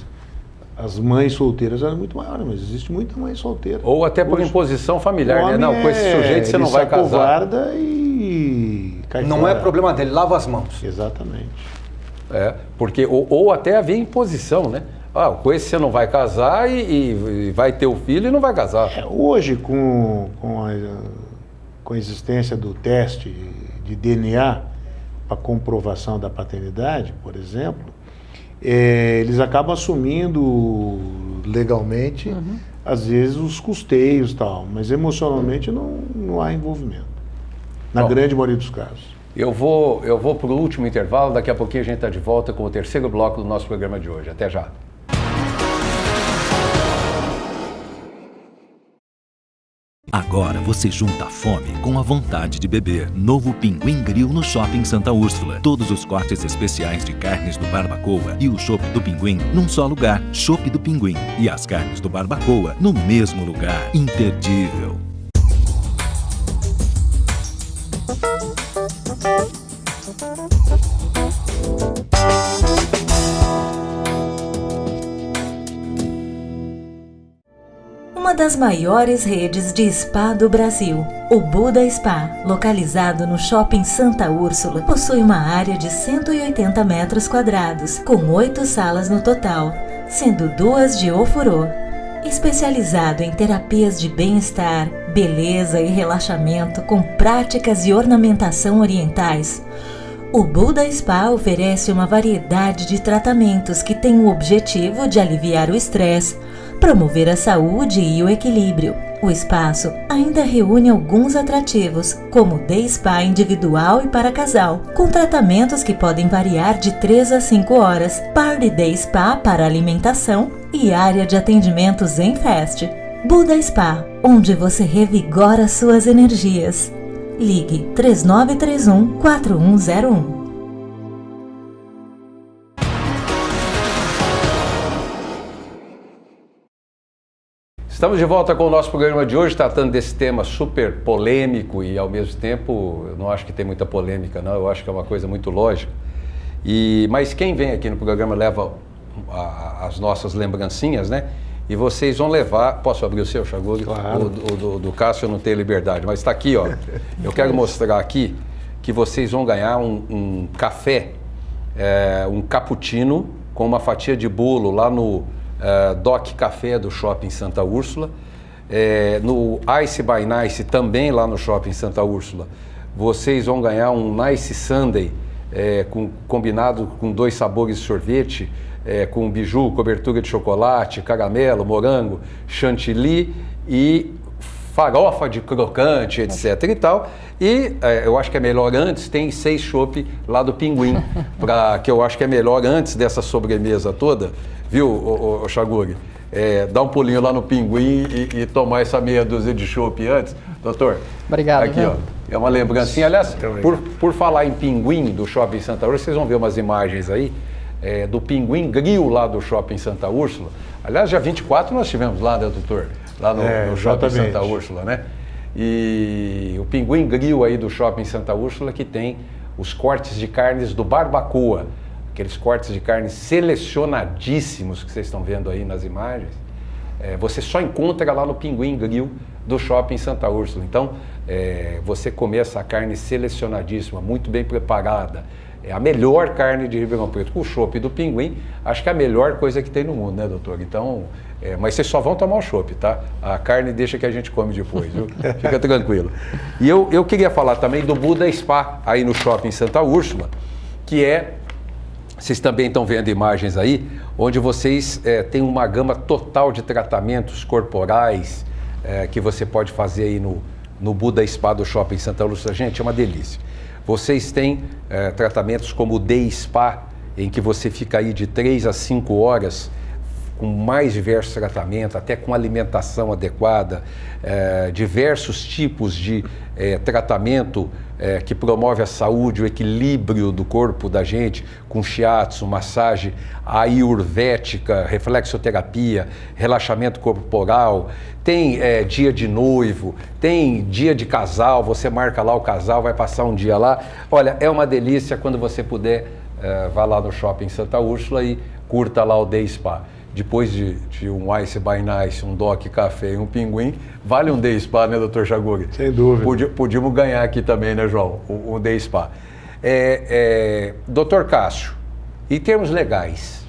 [SPEAKER 4] As mães solteiras eram muito maiores, mas existe muita mãe solteira.
[SPEAKER 1] Ou até por imposição familiar, né? Não, com esse sujeito você não vai casar.
[SPEAKER 4] Covarda e cai
[SPEAKER 5] não
[SPEAKER 4] fora.
[SPEAKER 5] É problema dele, lava as mãos.
[SPEAKER 4] Exatamente.
[SPEAKER 1] Porque ou até havia imposição, né? Com esse você não vai casar e vai ter o filho e não vai casar.
[SPEAKER 4] Hoje, com a existência do teste de DNA para comprovação da paternidade, por exemplo, eles acabam assumindo legalmente, às vezes, os custeios e tal, mas emocionalmente não há envolvimento, na grande maioria dos casos.
[SPEAKER 1] Eu vou para o último intervalo, daqui a pouquinho a gente está de volta com o terceiro bloco do nosso programa de hoje. Até já.
[SPEAKER 6] Agora você junta a fome com a vontade de beber. Novo Pinguim Grill no Shopping Santa Úrsula. Todos os cortes especiais de carnes do Barbacoa e o chopp do Pinguim num só lugar. Chopp do Pinguim. E as carnes do Barbacoa no mesmo lugar. Imperdível.
[SPEAKER 7] Uma das maiores redes de spa do Brasil, o Buda Spa, localizado no Shopping Santa Úrsula, possui uma área de 180 metros quadrados, com 8 salas no total, sendo 2 de ofurô. Especializado em terapias de bem-estar, beleza e relaxamento com práticas e ornamentação orientais, o Buda Spa oferece uma variedade de tratamentos que têm o objetivo de aliviar o estresse, promover a saúde e o equilíbrio. O espaço ainda reúne alguns atrativos, como Day Spa individual e para casal, com tratamentos que podem variar de 3 a 5 horas, Party Day Spa para alimentação e área de atendimentos em fest. Buda Spa, onde você revigora suas energias. Ligue 3931-4101.
[SPEAKER 1] Estamos de volta com o nosso programa de hoje, tratando desse tema super polêmico e, ao mesmo tempo, eu não acho que tem muita polêmica, não. Eu acho que é uma coisa muito lógica. Mas quem vem aqui no programa leva as nossas lembrancinhas, né? E vocês vão levar... Posso abrir o seu, Chaguri?
[SPEAKER 4] Claro.
[SPEAKER 1] O do Cássio eu não tenho liberdade, mas está aqui, ó. Eu quero mostrar aqui que vocês vão ganhar um café, um cappuccino com uma fatia de bolo lá no Doc Café do Shopping Santa Úrsula. No Ice by Nice, também lá no Shopping Santa Úrsula, vocês vão ganhar um Nice Sundae combinado com 2 sabores de sorvete, com biju, cobertura de chocolate, caramelo, morango, chantilly e farofa de crocante, etc e tal. E eu acho que é melhor antes, tem 6 chopp lá do Pinguim, que eu acho que é melhor antes dessa sobremesa toda, viu, o Chaguri? Dar um pulinho lá no Pinguim e tomar essa meia dúzia de chopp antes. Doutor,
[SPEAKER 3] obrigado.
[SPEAKER 1] Aqui, ó, é uma lembrancinha. Aliás, por falar em Pinguim do Shopping Santa Úrsula, vocês vão ver umas imagens aí do Pinguim Grill lá do Shopping Santa Úrsula. Aliás, dia 24 nós estivemos lá, né, doutor? Lá no Shopping Santa Úrsula, né? E o Pinguim Grill aí do Shopping Santa Úrsula, que tem os cortes de carnes do Barbacoa, aqueles cortes de carne selecionadíssimos que vocês estão vendo aí nas imagens, você só encontra lá no Pinguim Grill do Shopping Santa Úrsula. Então, você comer essa carne selecionadíssima, muito bem preparada, é a melhor carne de Ribeirão Preto, com o chopp do Pinguim, acho que é a melhor coisa que tem no mundo, né, doutor? Então, mas vocês só vão tomar o chopp, tá? A carne deixa que a gente come depois, viu? Fica tranquilo. E eu queria falar também do Buda Spa, aí no Shopping Santa Úrsula, que vocês também estão vendo imagens aí, onde vocês têm uma gama total de tratamentos corporais que você pode fazer aí no Buda Spa do Shopping Santa Úrsula. Gente, é uma delícia. Vocês têm tratamentos como o Day Spa, em que você fica aí de 3 a 5 horas com mais diversos tratamentos, até com alimentação adequada, diversos tipos de tratamento que promove a saúde, o equilíbrio do corpo da gente, com shiatsu, massagem ayurvédica, reflexoterapia, relaxamento corporal, tem dia de noivo, tem dia de casal, você marca lá o casal, vai passar um dia lá. Olha, é uma delícia. Quando você puder, vá lá no Shopping Santa Úrsula e curta lá o Day Spa. Depois de um Ice by Nice, um Doc Café e um Pinguim, vale um Day Spa, né, doutor Chaguri?
[SPEAKER 4] Sem dúvida.
[SPEAKER 1] Podíamos ganhar aqui também, né, João? Um Day Spa. Doutor Cássio, em termos legais,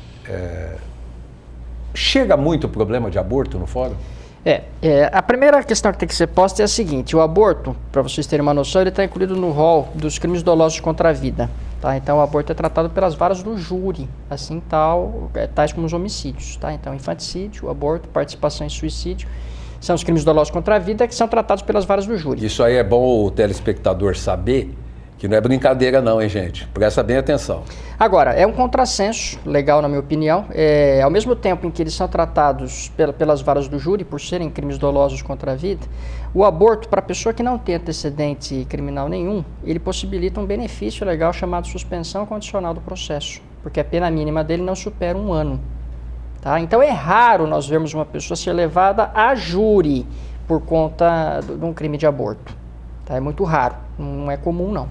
[SPEAKER 1] chega muito problema de aborto no fórum?
[SPEAKER 3] A primeira questão que tem que ser posta é a seguinte: o aborto, para vocês terem uma noção, ele está incluído no rol dos crimes dolosos contra a vida. Tá? Então, o aborto é tratado pelas varas do júri, assim tais como os homicídios. Tá? Então, infanticídio, aborto, participação em suicídio, são os crimes dolosos contra a vida que são tratados pelas varas do júri.
[SPEAKER 1] Isso aí é bom o telespectador saber, que não é brincadeira não, hein, gente? Presta bem atenção.
[SPEAKER 3] Agora, é um contrassenso legal, na minha opinião. Ao mesmo tempo em que eles são tratados pelas varas do júri, por serem crimes dolosos contra a vida, o aborto, para a pessoa que não tem antecedente criminal nenhum, ele possibilita um benefício legal chamado suspensão condicional do processo, porque a pena mínima dele não supera 1 ano. Tá? Então é raro nós vermos uma pessoa ser levada a júri por conta de um crime de aborto. Tá? É muito raro, não é comum não.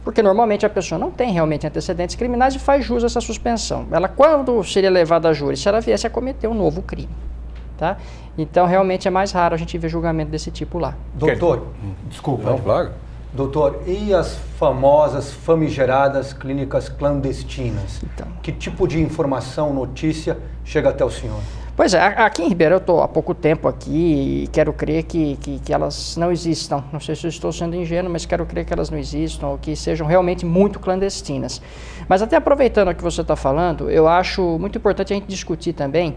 [SPEAKER 3] Porque normalmente a pessoa não tem realmente antecedentes criminais e faz jus a essa suspensão. Ela, quando seria levada a júri? Se ela viesse a cometer um novo crime. Tá? Então realmente é mais raro a gente ver julgamento desse tipo lá.
[SPEAKER 5] Doutor, desculpa.
[SPEAKER 1] Não, claro.
[SPEAKER 5] Doutor, e as famosas, famigeradas clínicas clandestinas?
[SPEAKER 3] Então.
[SPEAKER 5] Que tipo de informação, notícia chega até o senhor?
[SPEAKER 3] Pois é, aqui em Ribeirão eu estou há pouco tempo aqui e quero crer que elas não existam. Não sei se eu estou sendo ingênuo, mas quero crer que elas não existam ou que sejam realmente muito clandestinas. Mas até aproveitando o que você está falando, eu acho muito importante a gente discutir também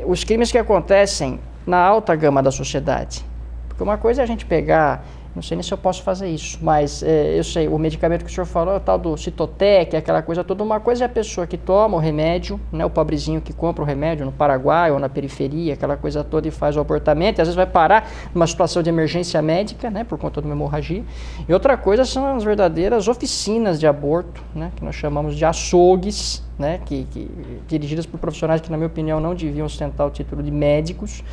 [SPEAKER 3] os crimes que acontecem na alta gama da sociedade. Porque uma coisa é a gente pegar... Não sei nem se eu posso fazer isso, mas eu sei, o medicamento que o senhor falou é o tal do Citotec, aquela coisa toda. Uma coisa é a pessoa que toma o remédio, né, o pobrezinho que compra o remédio no Paraguai ou na periferia, aquela coisa toda, e faz o abortamento, e às vezes vai parar numa situação de emergência médica, né, por conta de uma hemorragia. E outra coisa são as verdadeiras oficinas de aborto, né, que nós chamamos de açougues, né, dirigidas por profissionais que, na minha opinião, não deviam ostentar o título de médicos,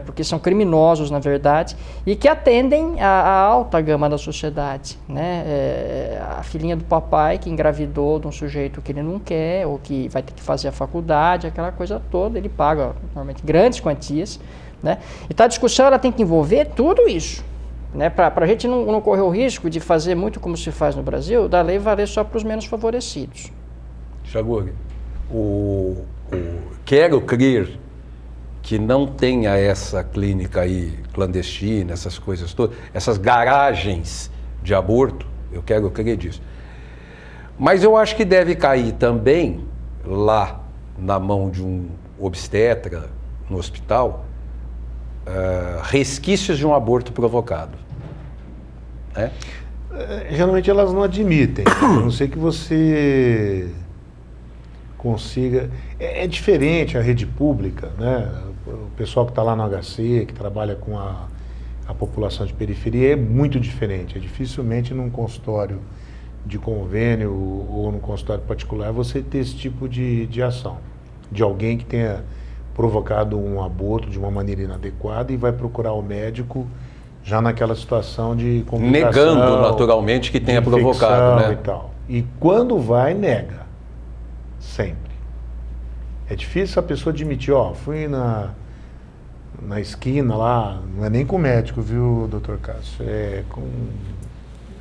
[SPEAKER 3] porque são criminosos, na verdade, e que atendem a alta gama da sociedade. Né? A filhinha do papai que engravidou de um sujeito que ele não quer, ou que vai ter que fazer a faculdade, aquela coisa toda, ele paga normalmente grandes quantias. Né? Então a discussão ela tem que envolver tudo isso. Né? Para a gente não correr o risco de fazer muito como se faz no Brasil, da lei valer só para os menos favorecidos.
[SPEAKER 1] Chaguri, quero crer que não tenha essa clínica aí clandestina, essas coisas todas, essas garagens de aborto, eu quero crer disso. Mas eu acho que deve cair também lá na mão de um obstetra no hospital resquícios de um aborto provocado. Né?
[SPEAKER 4] Geralmente elas não admitem, a não ser que você consiga... É diferente a rede pública, né? O pessoal que está lá no HC, que trabalha com a população de periferia, é muito diferente. É dificilmente num consultório de convênio ou num consultório particular você ter esse tipo de ação. De alguém que tenha provocado um aborto de uma maneira inadequada e vai procurar o médico já naquela situação de complicação.
[SPEAKER 1] Negando naturalmente que tenha provocado, né?
[SPEAKER 4] E tal. E quando vai, nega. Sempre. É difícil a pessoa admitir, ó, fui na esquina lá, não é nem com médico, viu, doutor Cássio? É com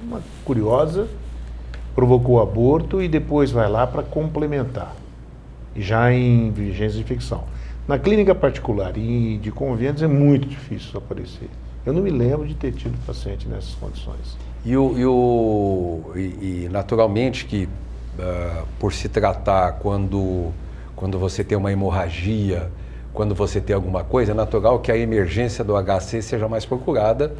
[SPEAKER 4] uma curiosa, provocou o aborto e depois vai lá para complementar, já em vigência de infecção. Na clínica particular e de convênios é muito difícil isso aparecer. Eu não me lembro de ter tido paciente nessas condições.
[SPEAKER 1] E naturalmente que, por se tratar quando você tem uma hemorragia, quando você tem alguma coisa, é natural que a emergência do HC seja mais procurada.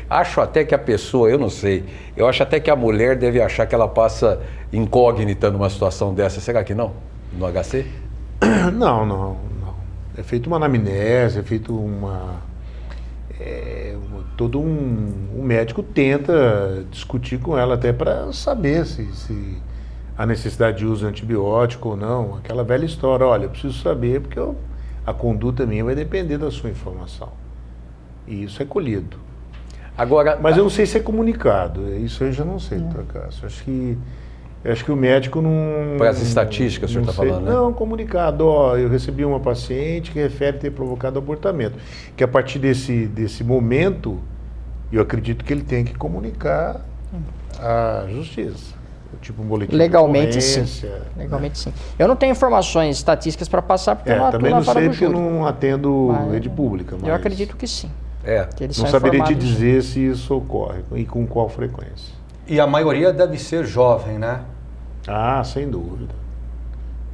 [SPEAKER 1] Acho até que a pessoa, eu não sei, eu acho até que a mulher deve achar que ela passa incógnita numa situação dessa. Será que não? No HC?
[SPEAKER 4] Não. É feito uma anamnese, é feito um médico tenta discutir com ela até para saber se a necessidade de uso de antibiótico ou não. Aquela velha história, olha, eu preciso saber porque a conduta minha vai depender da sua informação. E isso é colhido.
[SPEAKER 1] Agora,
[SPEAKER 4] mas eu não sei se é comunicado, isso eu já não sei, por acaso. Acho que o médico não...
[SPEAKER 1] Para as estatísticas, o senhor está falando, né?
[SPEAKER 4] Não, comunicado. Ó, eu recebi uma paciente que refere ter provocado abortamento. Que a partir desse momento, eu acredito que ele tem que comunicar à justiça. Tipo um boletim
[SPEAKER 3] legalmente,
[SPEAKER 4] de ocorrência,
[SPEAKER 3] sim. Legalmente, sim. Eu não tenho informações estatísticas para passar, porque eu não atuo na vara do júri.
[SPEAKER 4] Também não sei porque eu não atendo rede pública. Mas
[SPEAKER 3] eu acredito que sim.
[SPEAKER 4] Que eles não saberia te dizer se isso ocorre e com qual frequência.
[SPEAKER 5] E a maioria deve ser jovem, né?
[SPEAKER 4] Ah, sem dúvida.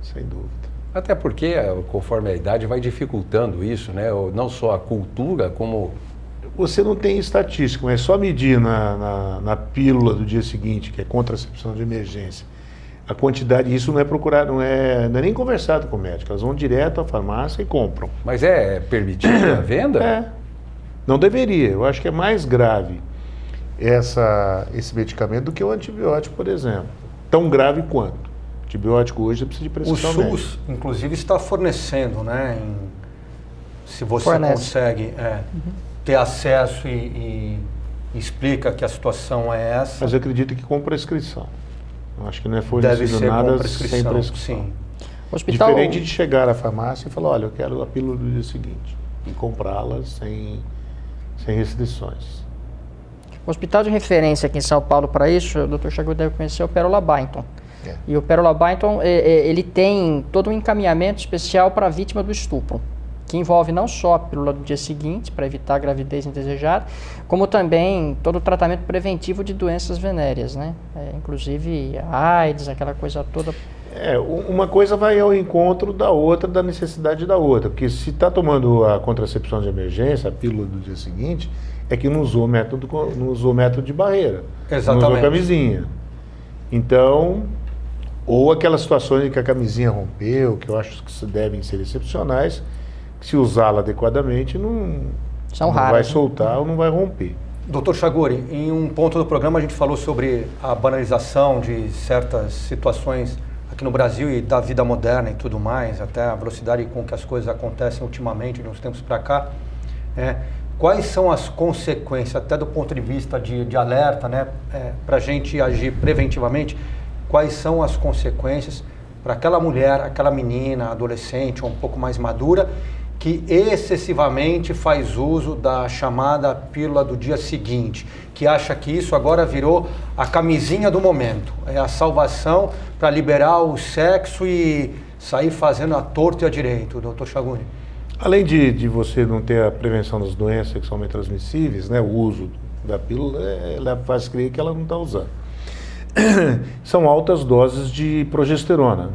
[SPEAKER 4] Sem dúvida.
[SPEAKER 1] Até porque, conforme a idade, vai dificultando isso, né? Não só a cultura, como...
[SPEAKER 4] Você não tem estatística, mas é só medir na pílula do dia seguinte, que é contracepção de emergência, a quantidade, isso não é procurado, não é nem conversado com o médico, elas vão direto à farmácia e compram.
[SPEAKER 1] Mas é permitido a venda?
[SPEAKER 4] Não deveria, eu acho que é mais grave esse medicamento do que o antibiótico, por exemplo. Tão grave quanto. O antibiótico hoje precisa de prescrição médica.
[SPEAKER 5] O SUS, inclusive, está fornecendo, né? Se você consegue ter acesso e explica que a situação é essa.
[SPEAKER 4] Mas eu acredito que com prescrição. Eu acho que não é fornecido nada sem prescrição. Sim.
[SPEAKER 3] Hospital...
[SPEAKER 4] Diferente de chegar à farmácia e falar, olha, eu quero a pílula do dia seguinte. E comprá-la sem restrições.
[SPEAKER 3] O hospital de referência aqui em São Paulo para isso, o Dr. Chago deve conhecer, é o Pérola Byington. E o Pérola Byington, ele tem todo um encaminhamento especial para a vítima do estupro, que envolve não só a pílula do dia seguinte, para evitar a gravidez indesejada, como também todo o tratamento preventivo de doenças venéreas, né? Inclusive a AIDS, aquela coisa toda.
[SPEAKER 4] Uma coisa vai ao encontro da outra, da necessidade da outra, porque se está tomando a contracepção de emergência, a pílula do dia seguinte, é que não usou método de barreira.
[SPEAKER 5] Exatamente.
[SPEAKER 4] Não usou camisinha. Então, ou aquelas situações em que a camisinha rompeu, que eu acho que devem ser excepcionais, que se usá-la adequadamente não vai soltar ou não vai romper.
[SPEAKER 5] Dr. Chaguri, em um ponto do programa a gente falou sobre a banalização de certas situações aqui no Brasil e da vida moderna e tudo mais, até a velocidade com que as coisas acontecem ultimamente, de uns tempos para cá. Quais são as consequências, até do ponto de vista de alerta, né, para a gente agir preventivamente, quais são as consequências para aquela mulher, aquela menina, adolescente ou um pouco mais madura, que excessivamente faz uso da chamada pílula do dia seguinte, que acha que isso agora virou a camisinha do momento, é a salvação para liberar o sexo e sair fazendo a torto e a direito, doutor Chaguri.
[SPEAKER 4] Além de você não ter a prevenção das doenças sexualmente transmissíveis, né, o uso da pílula, ela faz crer que ela não está usando. São altas doses de progesterona.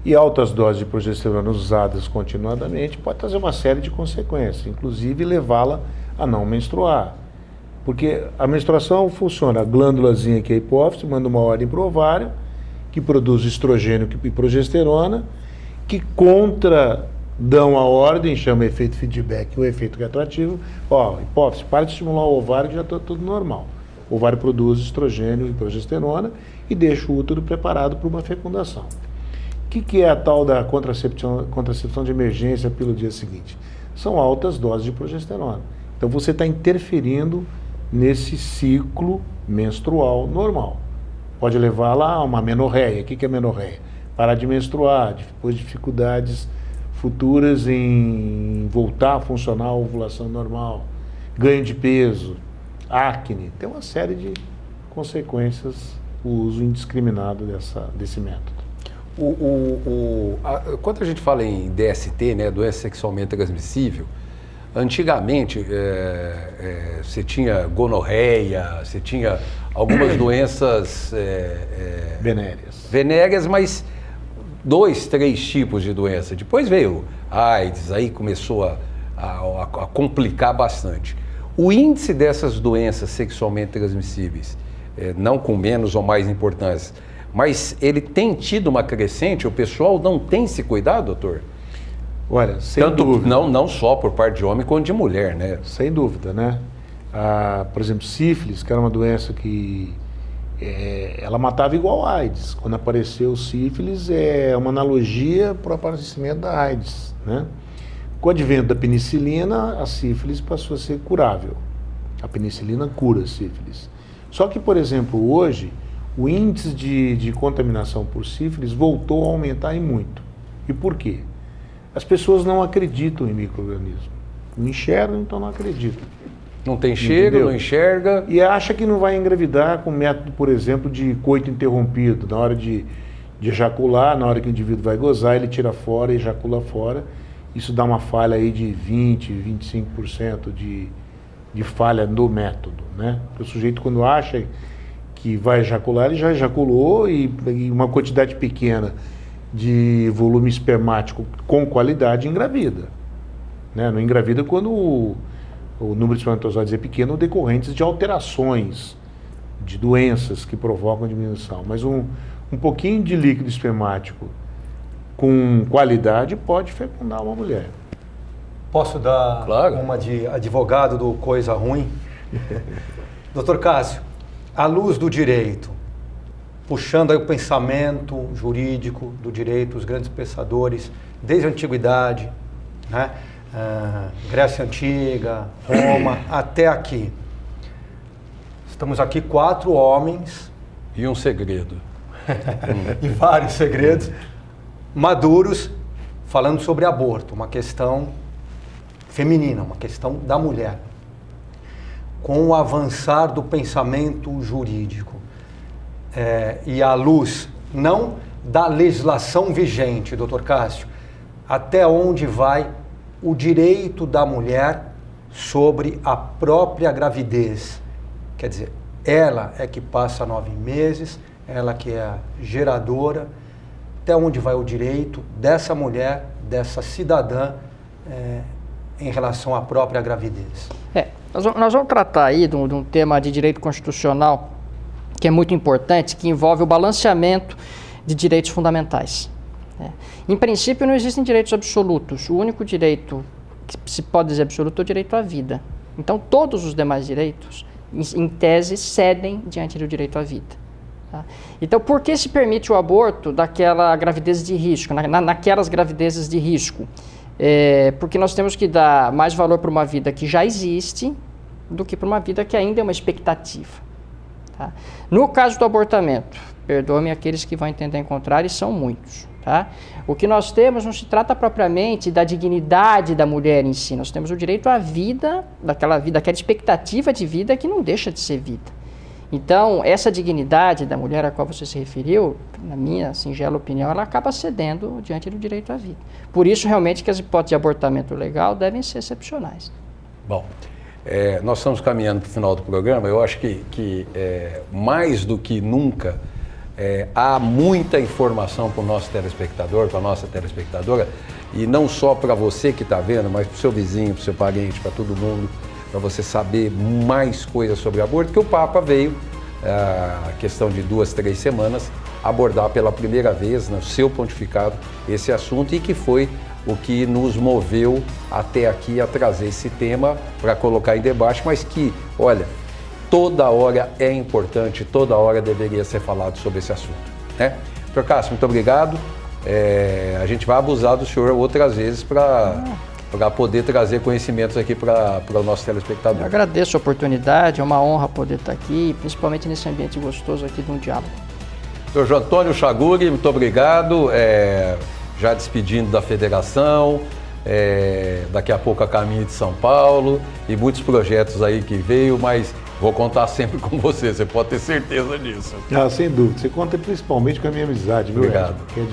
[SPEAKER 4] E altas doses de progesterona usadas continuadamente pode trazer uma série de consequências, inclusive levá-la a não menstruar. Porque a menstruação funciona, a glândulazinha que é a hipófise manda uma ordem para o ovário, que produz estrogênio e progesterona, que dão a ordem, chama efeito feedback, o efeito retroativo. Hipófise, para de estimular o ovário que já está tudo normal. O ovário produz estrogênio e progesterona e deixa o útero preparado para uma fecundação. O que é a tal da contracepção de emergência pelo dia seguinte? São altas doses de progesterona. Então você está interferindo nesse ciclo menstrual normal. pode levar lá a uma menorreia. O que é menorreia? Parar de menstruar, depois dificuldades futuras em voltar a funcionar a ovulação normal, ganho de peso, acne. Tem uma série de consequências o uso indiscriminado desse método.
[SPEAKER 1] Quando a gente fala em DST, né, doença sexualmente transmissível, antigamente você tinha gonorreia, você tinha algumas doenças venéreas, mas 2, 3 tipos de doença. Depois veio AIDS, aí começou a complicar bastante. O índice dessas doenças sexualmente transmissíveis, não com menos ou mais importância, mas ele tem tido uma crescente, o pessoal não tem se cuidado, doutor?
[SPEAKER 4] Olha, sem
[SPEAKER 1] Tanto,
[SPEAKER 4] dúvida.
[SPEAKER 1] Não só por parte de homem, quanto de mulher, né?
[SPEAKER 4] Sem dúvida, né? Por exemplo, sífilis, que era uma doença que ela matava igual a AIDS. Quando apareceu sífilis, é uma analogia para o aparecimento da AIDS, né? Com o advento da penicilina, a sífilis passou a ser curável. A penicilina cura a sífilis. Só que, por exemplo, hoje, o índice de contaminação por sífilis voltou a aumentar e muito. E por quê? As pessoas não acreditam em micro-organismo. Não enxergam, então não acreditam.
[SPEAKER 1] Não tem cheiro, entendeu? Não enxerga.
[SPEAKER 4] E acha que não vai engravidar com método, por exemplo, de coito interrompido. Na hora de ejacular, na hora que o indivíduo vai gozar, ele tira fora e ejacula fora. Isso dá uma falha aí de 20%, 25% de falha no método, né? Porque o sujeito, quando acha que vai ejacular, ele já ejaculou e uma quantidade pequena de volume espermático com qualidade engravida, né? Não engravida quando o número de espermatozoides é pequeno, decorrentes de alterações, de doenças que provocam diminuição. Mas um pouquinho de líquido espermático com qualidade pode fecundar uma mulher.
[SPEAKER 5] Posso dar uma de advogado do Coisa Ruim? Doutor Cássio, à luz do direito, puxando aí o pensamento jurídico do direito, os grandes pensadores, desde a antiguidade, né? Grécia Antiga, Roma, até aqui. Estamos aqui 4 homens.
[SPEAKER 1] E um segredo.
[SPEAKER 5] E vários segredos maduros, falando sobre aborto, uma questão feminina, uma questão da mulher. Com o avançar do pensamento jurídico e à luz, não da legislação vigente, doutor Cássio, até onde vai o direito da mulher sobre a própria gravidez. Quer dizer, ela é que passa 9 meses, ela que é a geradora, até onde vai o direito dessa mulher, dessa cidadã, em relação à própria gravidez?
[SPEAKER 3] Nós vamos tratar aí de um tema de direito constitucional que é muito importante, que envolve o balanceamento de direitos fundamentais. Em princípio, não existem direitos absolutos. O único direito que se pode dizer absoluto é o direito à vida. Então, todos os demais direitos, em tese, cedem diante do direito à vida. Tá? Então, por que se permite o aborto daquela gravidez de risco, naquelas gravidezes de risco? Porque nós temos que dar mais valor para uma vida que já existe do que para uma vida que ainda é uma expectativa. Tá? No caso do abortamento, perdoe-me aqueles que vão entender em contrário, e são muitos. Tá? O que nós temos não se trata propriamente da dignidade da mulher em si, nós temos o direito à vida, daquela expectativa de vida que não deixa de ser vida. Então, essa dignidade da mulher a qual você se referiu, na minha singela opinião, ela acaba cedendo diante do direito à vida. Por isso, realmente, que as hipóteses de abortamento legal devem ser excepcionais.
[SPEAKER 1] Bom, nós estamos caminhando para o final do programa. Eu acho que mais do que nunca, há muita informação para o nosso telespectador, para a nossa telespectadora, e não só para você que está vendo, mas para o seu vizinho, para o seu parente, para todo mundo, para você saber mais coisas sobre aborto, que o Papa veio, a questão de 2, 3 semanas, abordar pela primeira vez, no seu pontificado, esse assunto, e que foi o que nos moveu até aqui a trazer esse tema para colocar em debate, mas que, olha, toda hora é importante, toda hora deveria ser falado sobre esse assunto, né? Dr. Cássio, muito obrigado. A gente vai abusar do senhor outras vezes para poder trazer conhecimentos aqui para o nosso telespectador.
[SPEAKER 3] Eu agradeço a oportunidade, é uma honra poder estar aqui, principalmente nesse ambiente gostoso aqui de um diálogo.
[SPEAKER 1] Doutor Antônio Chaguri, muito obrigado. Já despedindo da federação, daqui a pouco a caminho de São Paulo e muitos projetos aí que veio, mas vou contar sempre com você pode ter certeza disso.
[SPEAKER 4] Ah, sem dúvida, você conta principalmente com a minha amizade, viu,
[SPEAKER 1] obrigado.
[SPEAKER 4] Edmo, que é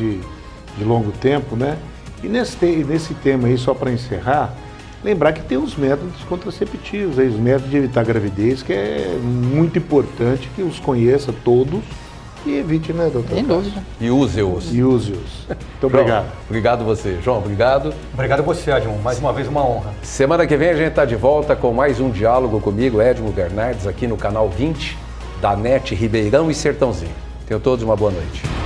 [SPEAKER 4] de longo tempo, né? E nesse tema aí, só para encerrar, lembrar que tem os métodos contraceptivos, aí, os métodos de evitar gravidez, que é muito importante que os conheça todos e evite, né, doutor?
[SPEAKER 3] Sem dúvida.
[SPEAKER 1] E use-os.
[SPEAKER 4] E use-os. Muito obrigado.
[SPEAKER 1] João, obrigado você. João, obrigado.
[SPEAKER 5] Obrigado a você, Edmo. Mais uma vez, uma honra.
[SPEAKER 1] Semana que vem a gente está de volta com mais um diálogo comigo, Edmo Bernardes, aqui no canal 20 da NET Ribeirão e Sertãozinho. Tenham todos uma boa noite.